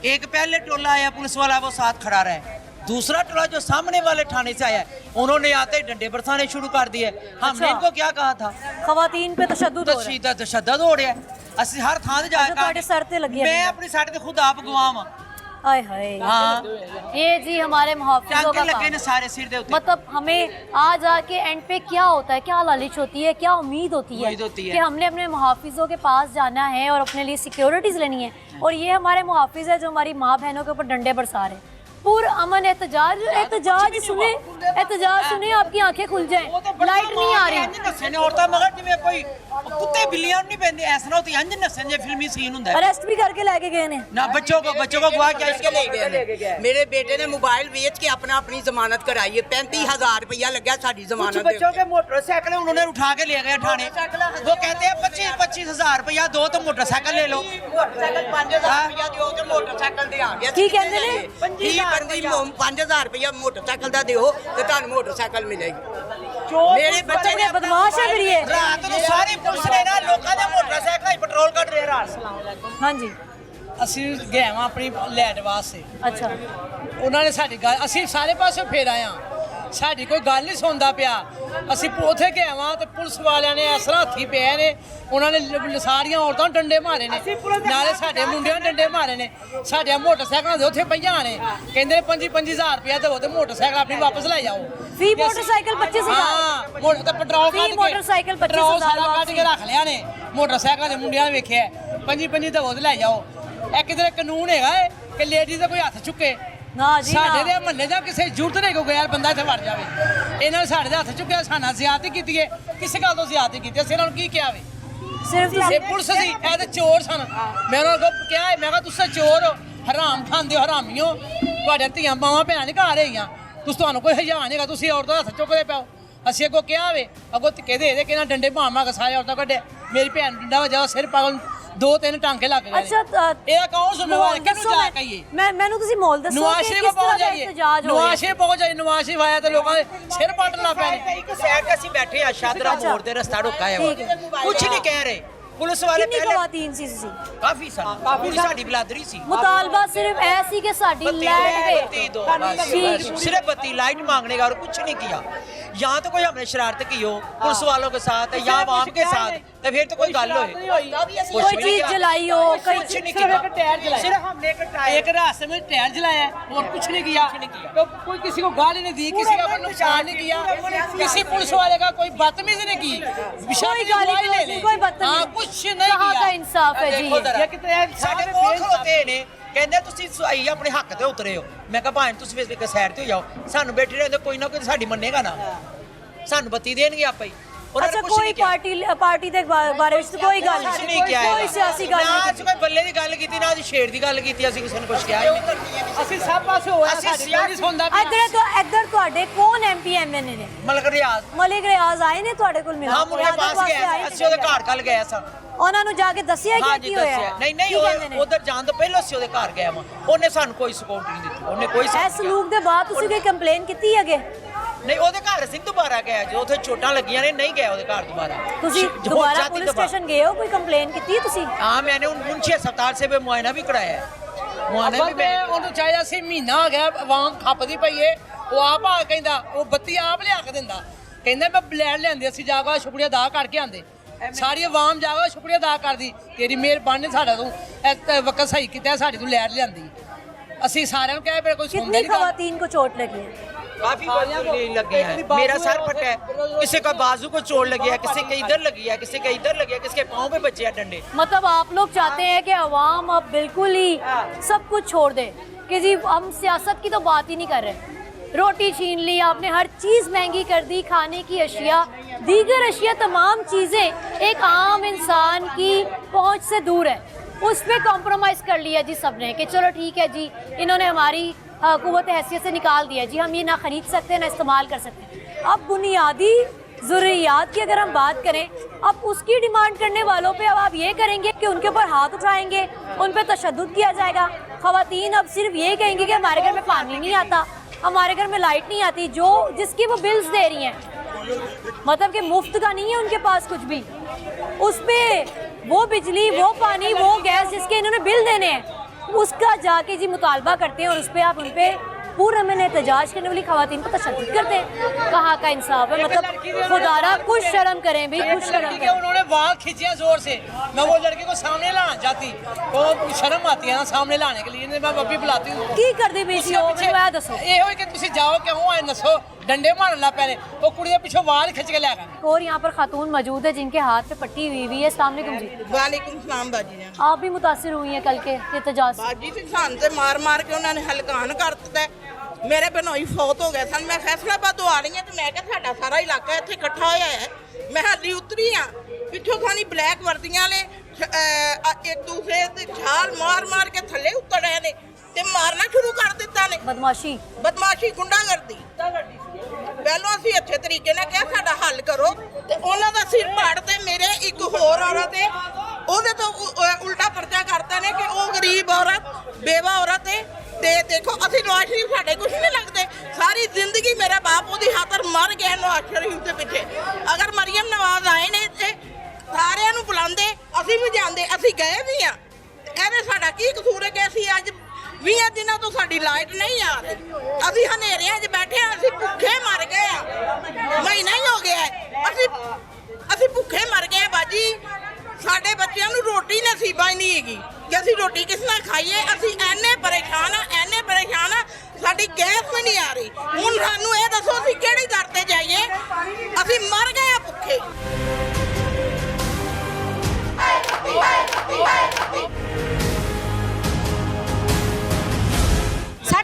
एक पहले टोला आया पुलिस वाला, वो साथ खड़ा रहा है। दूसरा टोला जो सामने वाले थाने से आया है उन्होंने आते ही डंडे बरसाने शुरू कर दिए। हमने इनको क्या कहा था? खवातीन पे तशद्दुद हो रहा है। तशद्दुद हो रहा है। ਅਸੀਂ ਹਰ ਥਾਂ ਤੇ ਤੁਹਾਡੇ ਸਰ ਤੇ ਲੱਗੀ मैं अपनी साइड ਤੇ खुद आप गवाम हाय हाय ये जी हमारे मुहाफिजों का लगे काम ने सारे सिर दे मतलब हमें आज आके एंड पे क्या होता है, क्या लालच होती है, क्या उम्मीद होती है कि हमने अपने मुहाफिजों के पास जाना है और अपने लिए सिक्योरिटीज लेनी है, और ये हमारे मुहाफिज है जो हमारी माँ बहनों के ऊपर डंडे बरसा रहे हैं। पूरा अमन एहतजाज सुने आपकी आंखें खुल जाएं। लाइट नहीं आ रही, औरतां मगर जिवें कोई कुत्ते बिल्लियां नहीं पैंदे ऐसा होती अंज नसन जे फिल्मी सीन हुंदा है। अरेस्ट भी करके लेके गए ने ना बच्चों को गवा के इसके ले गए। मेरे बेटे ने मोबाइल बेच के अपनी जमानत कराई है। 35,000 रुपया लगा साडी जमानत। कुछ बच्चों के मोटरसाइकिल उन्होंने उठा के ले गए थाने। वो कहते हैं 25,000 रुपया दो तो मोटरसाइकिल ले लो। मोटरसाइकिल 5,000 रुपया दिओ तो मोटरसाइकिल दे आ गया। की कहंदे ने 5,000 रुपया मोटरसाइकिल दा दिओ ते तानु मोटरसाइकिल मिलेगी। मेरे बच्चे ने बदमाश है फिर ये। रात ਨੂੰ ਸਾਰੀ ਪੁਲਿਸ ਨੇ ਨਾ ਲੋਕਾਂ ਦੇ ਮੋਟਰਸਾਈਕਲਾਂ 'ਚ ਪੈਟਰੋਲ ਕੱਢ ਰਹੇ ਰਾਤ। ਹਾਂਜੀ ਅਸੀਂ ਗਏ ਹਾਂ ਆਪਣੀ ਲੈਟ ਵਾਸਤੇ। ਅੱਛਾ ਉਹਨਾਂ ਨੇ ਸਾਡੀ ਗੱਲ ਅਸੀਂ ਸਾਰੇ ਪਾਸੇ ਫੇਰ ਆਏ ਹਾਂ, ਸਾਡੀ ਕੋਈ ਗੱਲ ਨਹੀਂ ਸੁਣਦਾ ਪਿਆ। ਅਸੀਂ ਉੱਥੇ ਗਏ ਹਾਂ ਤੇ ਪੁਲਿਸ ਵਾਲਿਆਂ ਨੇ ਅਸਰਾ ਹੱਥੀ ਪਏ ਨੇ, ਉਹਨਾਂ ਨੇ ਸਾਰੀਆਂ ਔਰਤਾਂ ਨੂੰ ਡੰਡੇ ਮਾਰੇ ਨੇ, ਨਾਲੇ ਸਾਡੇ ਮੁੰਡਿਆਂ ਨੂੰ ਡੰਡੇ ਮਾਰੇ ਨੇ। ਸਾਡੇ ਮੋਟਰਸਾਈਕਲਾਂ ਦੇ ਉੱਥੇ ਪਈਆਂ ਨੇ, ਕਹਿੰਦੇ 25,000 ਰੁਪਇਆ ਦਿਓ ਤੇ ਮੋਟਰਸਾਈਕਲ ਆਪਣੀ ਵਾਪਸ ਲੈ ਜਾਓ। ਫੀ ਮੋਟਰਸਾਈਕਲ 25,000 ਹਾਂ ਮੋਟਰ ਤੇ ਪੈਟਰੋਲ ਕੱਢ ਕੇ ਮੋਟਰਸਾਈਕਲ 25,000 ਸਾਰਾ ਕੱਢ ਕੇ ਰੱਖ ਲਿਆ ਨੇ ਮੋਟਰਸਾਈਕਲਾਂ ਦੇ ਮੁੰਡਿਆਂ ਨੇ ਵੇਖਿਆ 25 ਦਿਓ ਤੇ ਲੈ ਜਾਓ। ਇਹ ਕਿਧਰੇ ਕਾਨੂੰਨ ਹੈਗਾ ਏ ਕਿ ਲੇਡੀਜ਼ ਦਾ ਕੋਈ ਹੱਥ ਚੁੱਕੇ? ਨਾ ਜੀ ਸਾਡੇ ਦੇ ਮਹੱਲੇ ਦਾ ਕਿਸੇ ਜ਼ਰੂਰਤ ਨਹੀਂ ਕੋਈ ਯਾਰ ਬੰਦਾ ਇੱਥੇ ਵੜ ਜਾਵੇ। ਇਹਨਾਂ ਨੇ ਸਾਡੇ ਦੇ ਹੱਥ ਚੁੱਕਿਆ, ਸਾਨਾ ਜ਼ਿਆਦਤੀ ਕੀਤੀ ਹੈ। ਕਿਸੇ ਗੱਲ ਤੋਂ ਜ਼ਿਆਦਤੀ ਕੀਤੀ, ਅਸੀਂ ਇਹਨਾਂ ਨੂੰ ਕੀ ਕਿਹਾ ਵੇ? ਸਿਰਫ ਇਹ ਪੁਲਿਸ ਸੀ, ਇਹ ਤੇ ਚੋਰ ਸਨ। ਮੈਂ ਉਹਨਾਂ ਨੂੰ ਕਿਹਾ ਮੈਂ ਕਿਹਾ ਤੁਸੀਂ ਚੋਰ ਹੋ, ਹਰਾਮ ਖਾਂਦੇ ਹੋ, ਹਰਾਮੀਓ। ਤੁਹਾਡੇ ਧੀਆਂ ਮਾਵਾਂ ਭੈਣਾਂ ਦੇ ਘਰ ਹੈਗੀਆਂ, ਤੁਹਾਨੂੰ ਕੋਈ ਹਜ਼ਾਰ ਨਹੀਂਗਾ, ਤੁਸੀਂ ਔਰਤਾਂ ਦਾ ਹੱਥ ਚੁੱਕਦੇ ਪਿਓ। ਅਸੀਂ ਅੱਗੋਂ ਕਿਹਾ ਵੇ, ਅੱਗੋਂ ਧੱਕੇ ਦੇ ਕੇ ਨਾ ਡੰਡੇ ਮਾਮਾ ਕੇ ਸਾਰੇ ਔਰਤਾਂ ਕੱਢੇ। ਮੇਰੀ ਭੈਣ ਡੰਡਾ ਵਜਾ, ਸਿਰ ਪਾਗਲ 2-3 ਟਾਂਕੇ ਲੱਗ ਗਏ। ਅੱਛਾ ਇਹਦਾ ਕੌਣ ਜ਼ਿੰਮੇਵਾਰ? ਕਿਹਨੂੰ ਜਾ ਕਹੀਏ? ਮੈਨੂੰ ਤੁਸੀਂ ਮੋਲ ਦੱਸੋ ਨਵਾਜ਼ ਸ਼ਰੀਫ ਪਹੁੰਚ ਜਾਈਏ, ਨਵਾਜ਼ ਸ਼ਰੀਫ ਪਹੁੰਚ ਜਾਈਏ। ਨਵਾਜ਼ ਸ਼ਰੀਫ ਆਇਆ ਤੇ ਲੋਕਾਂ ਦੇ ਸਿਰ ਪੱਟਣ ਲੱਗ ਪਏ ਨੇ। ਇੱਕ ਸਾਈਡ ਤੇ ਅਸੀਂ ਬੈਠੇ ਆ ਸ਼ਾਦਰਾ ਮੋੜ ਤੇ ਰਸਤਾ ਰੋਕਾਇਆ ਕੁਝ ਨਹੀਂ ਕਹਿ ਰਹੇ ਪੁਲਿਸ ਵਾਲੇ। ਕਿੰਨੀ ਖਵਾਤੀਨ ਸੀ ਤੁਸੀਂ? ਕਾਫੀ ਪੂਰੀ ਸਾਡੀ ਬਲਾਦਰੀ ਸੀ। ਮੁਤਾਲਬਾ ਸਿਰਫ ऐसी कि साडी लाइट पे सिर्फ बत्ती लाइट मांगने का और कुछ नहीं किया। यहाँ तो कोई हमने शरारत की हो पुलिस वालों के साथ या आवाम के साथ तो फिर तो कोई गल हो, कोई चीज जलाई हो, कुछ नहीं किया। सिर्फ हमने एक रास्ते में टायर जलाया और कुछ नहीं किया। तो कोई किसी को गाली नहीं दी, किसी का नुकसान नहीं किया, किसी पुलिस वाले का कोई बदतमीजी नहीं की, कोई गाली नहीं, कोई बदतमीजी कुछ नहीं किया। का इंसाफ है जी। ਸਾਡੇ ਕੋਲ ਖਲੋਤੇ ਨੇ, ਕਹਿੰਦੇ ਤੁਸੀਂ ਆਈ ਆਪਣੇ ਹੱਕ ਤੇ ਉਤਰੇ ਹੋ। ਮੈਂ ਕਿਹਾ ਭਾਵੇਂ ਤੁਸੀਂ ਵੇਖ ਕੇ ਸਾਈਡ ਤੇ ਹੋ ਜਾਓ, ਸਾਨੂੰ ਬੈਠੇ ਰਹਿੰਦੇ ਕੋਈ ਨਾ ਕੋਈ ਸਾਡੀ ਮੰਨੇਗਾ ਨਾ, ਸਾਨੂੰ ਬੱਤੀ ਦੇਣਗੇ ਆਪੇ ਹੀ। अच्छा कोई पार्टी ਦੇ ਬਾਰੇ ਵਿੱਚ ਕੋਈ ਗੱਲ ਨਹੀਂ ਕਿਹਾ, ਕੋਈ ਸਿਆਸੀ ਗੱਲ ਨਹੀਂ। ਨਾ ਕੋਈ ਬੱਲੇ ਦੀ ਗੱਲ ਕੀਤੀ, ਨਾ ਸ਼ੇਰ ਦੀ ਗੱਲ ਕੀਤੀ, ਅਸੀਂ ਕਿਸੇ ਨੂੰ ਕੁਝ ਕਿਹਾ ਹੀ ਨਹੀਂ। ਅਸੀਂ ਸਭ ਪਾਸੇ ਹੋਇਆ, ਸਾਡੀ ਕੋਈ ਨਹੀਂ ਸੁਣਦਾ। ਇੱਧਰ ਤੁਹਾਡੇ ਕੌਣ ਐਮਪੀ ਐਮਐਨਏ ਨੇ? ਮਲਿਕ ਰਿਆਜ਼ ਆਏ ਨੇ ਤੁਹਾਡੇ ਕੋਲ ਮਿਲਣ? ਹਾਂ ਮੁੰਡੇ ਪਾਸ ਗਏ, ਅਸੀਂ ਉਹਦੇ ਘਰ ਕੱਲ ਗਏ ਸਾਂ। ਉਹਨਾਂ ਨੂੰ ਜਾ ਕੇ ਦੱਸਿਆ ਕੀ ਹੋਇਆ? ਨਹੀਂ ਉਧਰ ਜਾਣ ਤੋਂ ਪਹਿਲਾਂ ਅਸੀਂ ਉਹਦੇ ਘਰ ਗਏ ਵਾਂ, ਉਹਨੇ ਸਾਨੂੰ ਕੋਈ ਸਪੋਰਟ ਨਹੀਂ ਦਿੱਤੀ, ਉਹਨੇ ਕੋਈ ਇਸ ਸਲੂਕ ਦੇ ਬਾਅਦ ਤੁਸੀਂ ਕੋਈ ਕੰਪਲੇਨ ਕੀਤੀ ਹੈਗੇ? ਨਹੀਂ ਉਹਦੇ ਘਰ ਅਸੀਂ ਦੁਬਾਰਾ ਗਏ, ਜੋ ਉੱਥੇ ਚੋਟਾਂ ਲੱਗੀਆਂ ਨੇ, ਨਹੀਂ ਗਏ ਉਹਦੇ ਘਰ ਦੁਬਾਰਾ। ਤੁਸੀਂ ਦੁਬਾਰਾ ਪੁਲਿਸ ਸਟੇਸ਼ਨ ਗਏ ਹੋ, ਕੋਈ ਕੰਪਲੇਨ ਕੀਤੀ ਹੈ ਤੁਸੀਂ? हाँ मैंने मुंशी अस्पताल से भी मुआयना भी कराया है। मुआयना भी ਉਹਨੂੰ ਚਾਹੀਦਾ ਸੀ, ਮਹੀਨਾ ਹੋ ਗਿਆ ਆਵਾਮ ਖੱਪਦੀ ਪਈ ਏ। ਉਹ ਆਪ ਆ ਕਹਿੰਦਾ, ਉਹ ਬੱਤੀ ਆਪ ਲਿਆ ਕੇ ਦਿੰਦਾ, ਕਹਿੰਦਾ ਮੈਂ ਬਲੈਡ ਲਿਆਂਦੇ, ਅਸੀਂ ਜਾ ਕੇ ਸ਼ੁਕਰੀਆ ਅਦਾ ਕਰਕੇ ਆਂਦੇ। ਸਾਰੀ ਆਵਾਮ ਜਾ ਕੇ ਸ਼ੁਕਰੀਆ ਅਦਾ ਕਰਦੀ, ਤੇਰੀ ਮਿਹਰਬਾਨੀ ਸਾਡਾ ਤੂੰ ਵਕਤ ਸਹੀ ਕੀਤਾ, ਸਾਡੀ ਤੂੰ ਲੈਟ ਲਿਆਂਦੀ। ਅਸੀਂ ਸਾਰਿਆਂ ਨੂੰ ਕਹਿ, ਕੋਈ ਸੁਣਦਾ ਨਹੀਂ। कितनी खवातीन को चोट लगी है? काफी लगे हैं, मेरा सर फटा है, किसी का बाजू को चोट लगी है, किसी के इधर लगी है, किसी के इधर लगी है, किसी के पाँव पे बचे हैं डंडे। मतलब आप लोग चाहते हैं कि अवाम अब बिल्कुल ही सब कुछ छोड़ दे कि जी हम सियासत की तो बात ही नहीं कर रहे। रोटी छीन ली आपने, हर चीज़ महंगी कर दी, खाने की अशिया, दीगर अशिया, तमाम चीज़ें एक आम इंसान की पहुंच से दूर है, उस पर कॉम्प्रोमाइज़ कर लिया जी सबने कि चलो ठीक है जी, इन्होंने हमारी कुव्वत हैसियत से निकाल दिया जी, हम ये ना ख़रीद सकते ना इस्तेमाल कर सकते। अब बुनियादी ज़रूरियात की अगर हम बात करें, अब उसकी डिमांड करने वालों पे अब आप ये करेंगे कि उनके ऊपर हाथ उठाएंगे, उन पर तशद्दुद किया जाएगा। ख़वातीन अब सिर्फ ये कहेंगी कि हमारे घर में पानी नहीं आता, हमारे घर में लाइट नहीं आती, जो जिसकी वो बिल्स दे रही हैं, मतलब कि मुफ्त का नहीं है उनके पास कुछ भी, उस पर वो बिजली, वो पानी, वो गैस जिसके इन्होंने बिल देने हैं, उसका जाके जी मुतालबा करते हैं और उस पर आप उन पर पुरअमन एहतजाज करने वाली खवातीन को तशद्दुद करते हैं। कहाँ का इंसाफ है? मतलब खुदारा कुछ शर्म करें भाई, कुछ शर्म करें। उन्होंने वाल खींचे जोर से, मैं वो लड़के को सामने लाना चाहती, तो शर्म आती है ना सामने लाने के लिए, मैं अभी बुलाती हूँ की कर दी बेसी हो मैं दसो ये हो कि तुसी जाओ क्यों आए नसो डंडे मारन ला पहले वो कुड़ी के पीछे वाल खिंच के ले गए। और यहाँ पर खातून मौजूद है जिनके हाथ पे पट्टी हुई है। अस्सलाम वालेकुम जी। वालेकुम सलाम बाजी ने आप भी मुतासिर हुई हैं कल के एहतजाज से? बाजी ते सान ते मार मार के उन्होंने हलकान कर दिता है। मेरे बनोई फौत हो गए सन, मैं फैसलाबाद आ रही हूँ तो मैं क्या साडा सारा इलाका इत्थे इकट्ठा होया है। मैं हाली उतरी हाँ, पिछों सानी ब्लैक वर्दियां ने एक दूसरे ते झाल मार मार के थले उतर रहे ने ते मारना शुरू कर दिता ने। बदमाशी गुंडागर्दी। पहलों असीं अच्छे तरीके ने कहा साडा हल करो ते उन्हां दा सिर पाड़ ते मेरे एक होर औरत है ओहदे तो उल्टा पर्चा करते ने कि वो गरीब औरत बेवा औरत है। ते देखो असीं नवाज शरीफ साडे कुछ नहीं लगते। सारी जिंदगी मेरा बाप ओहदी खातर मर गया नवाज शरीफ के पीछे। अगर मरियम नवाज आए ने ते सारिਆਂ ਨੂੰ बुलांदे असीं भी जांदे, असीं गए भी हाँ। कहते साडा की कसूर है कि असीं अज 20 दिनों तो साडी लाइट नहीं आ रही, असीं हनेरियां 'च बैठे हाँ, असीं भुखे मर गए हाँ। महीना ही हो गया है असीं भुखे मर गए हैं बाजी। साडे बच्चों नूं रोटी नसीबा ही नहीं हैगी कि असीं रोटी किस नाल खाइए। असीं ऐने परेशान हाँ साडी गैस भी नहीं आ रही। हुण सानूं ये दसो असीं किहड़ी दर ते जाइए? असीं मर गए हैं भुखे।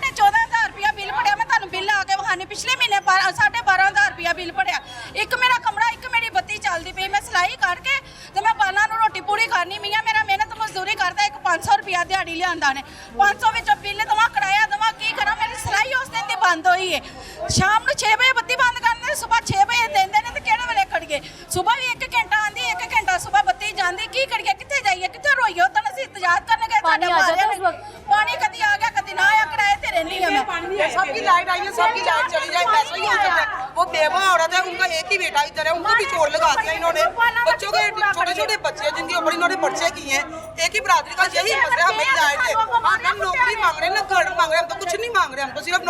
14,500 रुपया बिल पड़िया। मैं तुहानूं बिल आके विखाने पिछले महीने 12,500 रुपया बिल पड़िया। एक मेरा कमरा, एक मेरी बत्ती चलती पई। मैं सिलाई करके ते मैं बालां नूं रोटी पूरी करनी। मियाँ मेरा मेहनत मजदूरी करता, एक 500 रुपया दिहाड़ी लिआंदा ने। 500 विचों बिल दवा किराया दवा की करा? मेरी सिलाई उस दिन दी बंद हुई है। शाम नूं 6 बजे बत्ती बंद करदे, सुबह 6 बजे देंदे ने ते किहड़े वेले खड़िए? सुबह भी 1 घंटा आंदी, 1 घंटा सुबह बत्ती जांदी। की करिए? कित्थे जाइए? कित्थे रोइए? उदन असीं इंतजार करने गए, पानी आ जाता उस वक्त? पानी कदी आ गया कदी ना आया, किराए ते रहनी है मैं। सबकी लाइट आई है, सबकी लाइट चली जाए, पैसा ही हो सकता है। वो बेवा औरत है, उनका एक ही बेटा इधर है, उनको भी चोर लगा दिया इन्होंने। बच्चों के छोटे छोटे बच्चे हैं जिनके ऊपर इन्होंने पर्चे किए हैं। एक ही बरादरी का यही मसला, हमें लाइट है। हम नौकरी मांग रहे हैं, ना घर मांग रहे हैं, हम तो कुछ नहीं मांग रहे, हम तो सिर्फ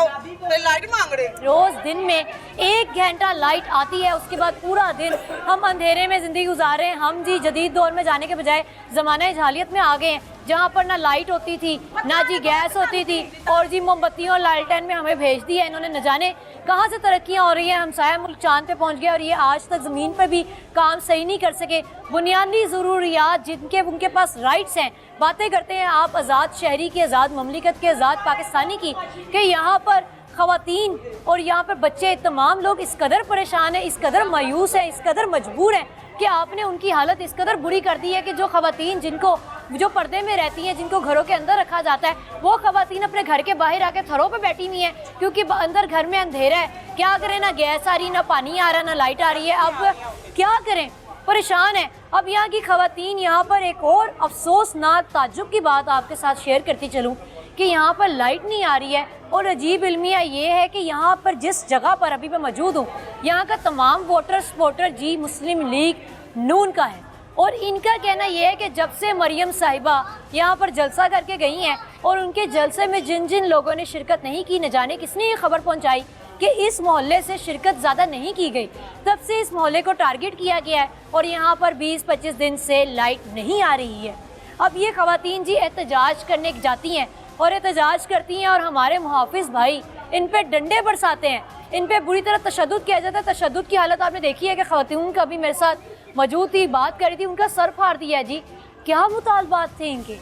लाइट मांग रहे हैं। रोज दिन में 1 घंटा लाइट आती है, उसके बाद पूरा दिन हम अंधेरे में जिंदगी गुजार रहे हैं। हम जी जदीद दौर में जाने के बजाय ज़माना जहालियत में आ गए हैं, जहाँ पर ना लाइट होती थी ना जी गैस होती थी, और जी मोमबत्तियों और लालटेन में हमें भेज दिया इन्होंने। न जाने कहाँ से तरक्कियाँ हो रही हैं। हमसाया मुल्क चांद पे पहुँच गया और ये आज तक ज़मीन पर भी काम सही नहीं कर सके। बुनियादी ज़रूरियात जिनके उनके पास राइट्स हैं, बातें करते हैं आप आज़ाद शहरी की, आज़ाद ममलिकत के, आज़ाद पाकिस्तानी की, कि यहाँ पर ख़वातीन और यहाँ पर बच्चे तमाम लोग इस कदर परेशान हैं, इस कदर मायूस हैं, इस कदर मजबूर हैं कि आपने उनकी हालत इस कदर बुरी कर दी है कि जो ख़वातीन जिनको जो पर्दे में रहती हैं, जिनको घरों के अंदर रखा जाता है, वो ख़वातीन अपने घर के बाहर आके थरों पे बैठी हुई हैं क्योंकि अंदर घर में अंधेरा है। क्या करें? ना गैस आ रही, ना पानी आ रहा, ना लाइट आ रही है। अब क्या करें? परेशान है। अब यहाँ की ख़वातीन, यहाँ पर एक और अफसोसनाक ताज्जुब की बात आपके साथ शेयर करती चलूँ कि यहाँ पर लाइट नहीं आ रही है। और अजीब इल्मिया ये है कि यहाँ पर जिस जगह पर अभी मैं मौजूद हूँ, यहाँ का तमाम वोटर सपोर्टर जी मुस्लिम लीग नून का है। और इनका कहना यह है कि जब से मरियम साहिबा यहाँ पर जलसा करके गई हैं और उनके जलसे में जिन जिन लोगों ने शिरकत नहीं की, न जाने किसने ये खबर पहुँचाई कि इस मोहल्ले से शिरकत ज़्यादा नहीं की गई, तब से इस मोहल्ले को टारगेट किया गया है और यहाँ पर 20-25 दिन से लाइट नहीं आ रही है। अब ये ख़वातीन जी एहतजाज करने जाती हैं और एहतजाज करती हैं और हमारे मुहाफिज भाई इन पे डंडे बरसाते हैं, इन पे बुरी तरह तशद्दुद किया जाता है। तशद्दुद की हालत आपने देखी है कि ख़वातीन का भी मेरे साथ मौजूद थी, बात कर रही थी, उनका सर फाड़ दिया जी। क्या मुतालबात थे इनके?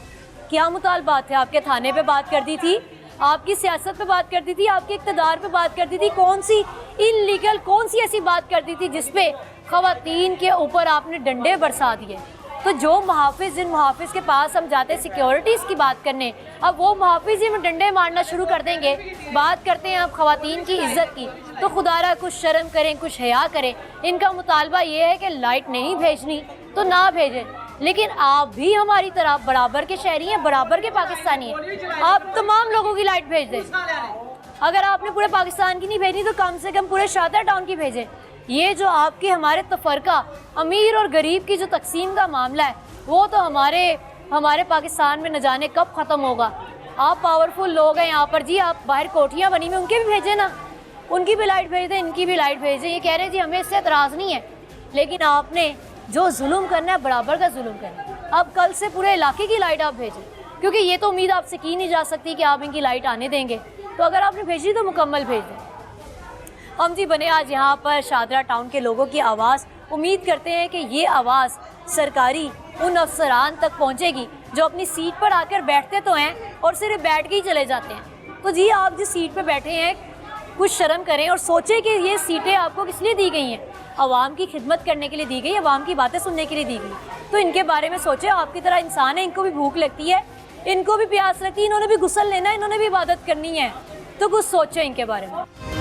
क्या मुतालबात थे? आपके थाने पे बात करती थी, आपकी सियासत पे बात करती थी, आपके इक़्तिदार पे बात करती थी। कौन सी इल्लीगल, कौन सी ऐसी बात करती थी जिसपे ख़वातीन के ऊपर आपने डंडे बरसा दिए? तो जो मुहाफिज, जिन मुहाफिज के पास हम जाते हैं सिक्योरिटीज़ की बात करने, अब वो मुहाफिज ही में डंडे मारना शुरू कर देंगे। बात करते हैं आप ख़वातीन की इज़्ज़त की, तो खुदारा कुछ शर्म करें, कुछ हया करें। इनका मुतालबा ये है कि लाइट नहीं भेजनी तो ना भेजें, लेकिन आप भी हमारी तरह बराबर के शहरी हैं, बराबर के पाकिस्तानी हैं। आप तमाम लोगों की लाइट भेज दें। अगर आपने पूरे पाकिस्तान की नहीं भेजनी तो कम से कम पूरे शादर टाउन की भेजें। ये जो आपके हमारे तफरका, अमीर और गरीब की जो तकसीम का मामला है, वो तो हमारे पाकिस्तान में न जाने कब ख़त्म होगा। आप पावरफुल लोग हैं यहाँ पर जी, आप बाहर कोठियाँ बनी हुई उनके भी भेजें ना, उनकी भी लाइट भेज दें, इनकी भी लाइट भेज दें। ये कह रहे हैं जी हमें इससे एतराज़ नहीं है, लेकिन आपने जो जुल्म करना है बराबर का जुल्म करना है। अब कल से पूरे इलाके की लाइट आप भेजें, क्योंकि ये तो उम्मीद आपसे की नहीं जा सकती कि आप इनकी लाइट आने देंगे। तो अगर आपने भेजी तो मुकम्मल भेज दें। हम जी बने आज यहाँ पर शादरा टाउन के लोगों की आवाज़। उम्मीद करते हैं कि ये आवाज़ सरकारी उन अफसरान तक पहुँचेगी जो अपनी सीट पर आकर बैठते तो हैं और सिर्फ बैठ के ही चले जाते हैं। तो जी आप जिस सीट पर बैठे हैं कुछ शर्म करें और सोचें कि ये सीटें आपको किस लिए दी गई हैं। आवाम की खिदमत करने के लिए दी गई, आवाम की बातें सुनने के लिए दी गई। तो इनके बारे में सोचें, आपकी तरह इंसान है, इनको भी भूख लगती है, इनको भी प्यास लगती है, इन्होंने भी गुस्ल लेना है, इन्होंने भी इबादत करनी है। तो कुछ सोचें इनके बारे में।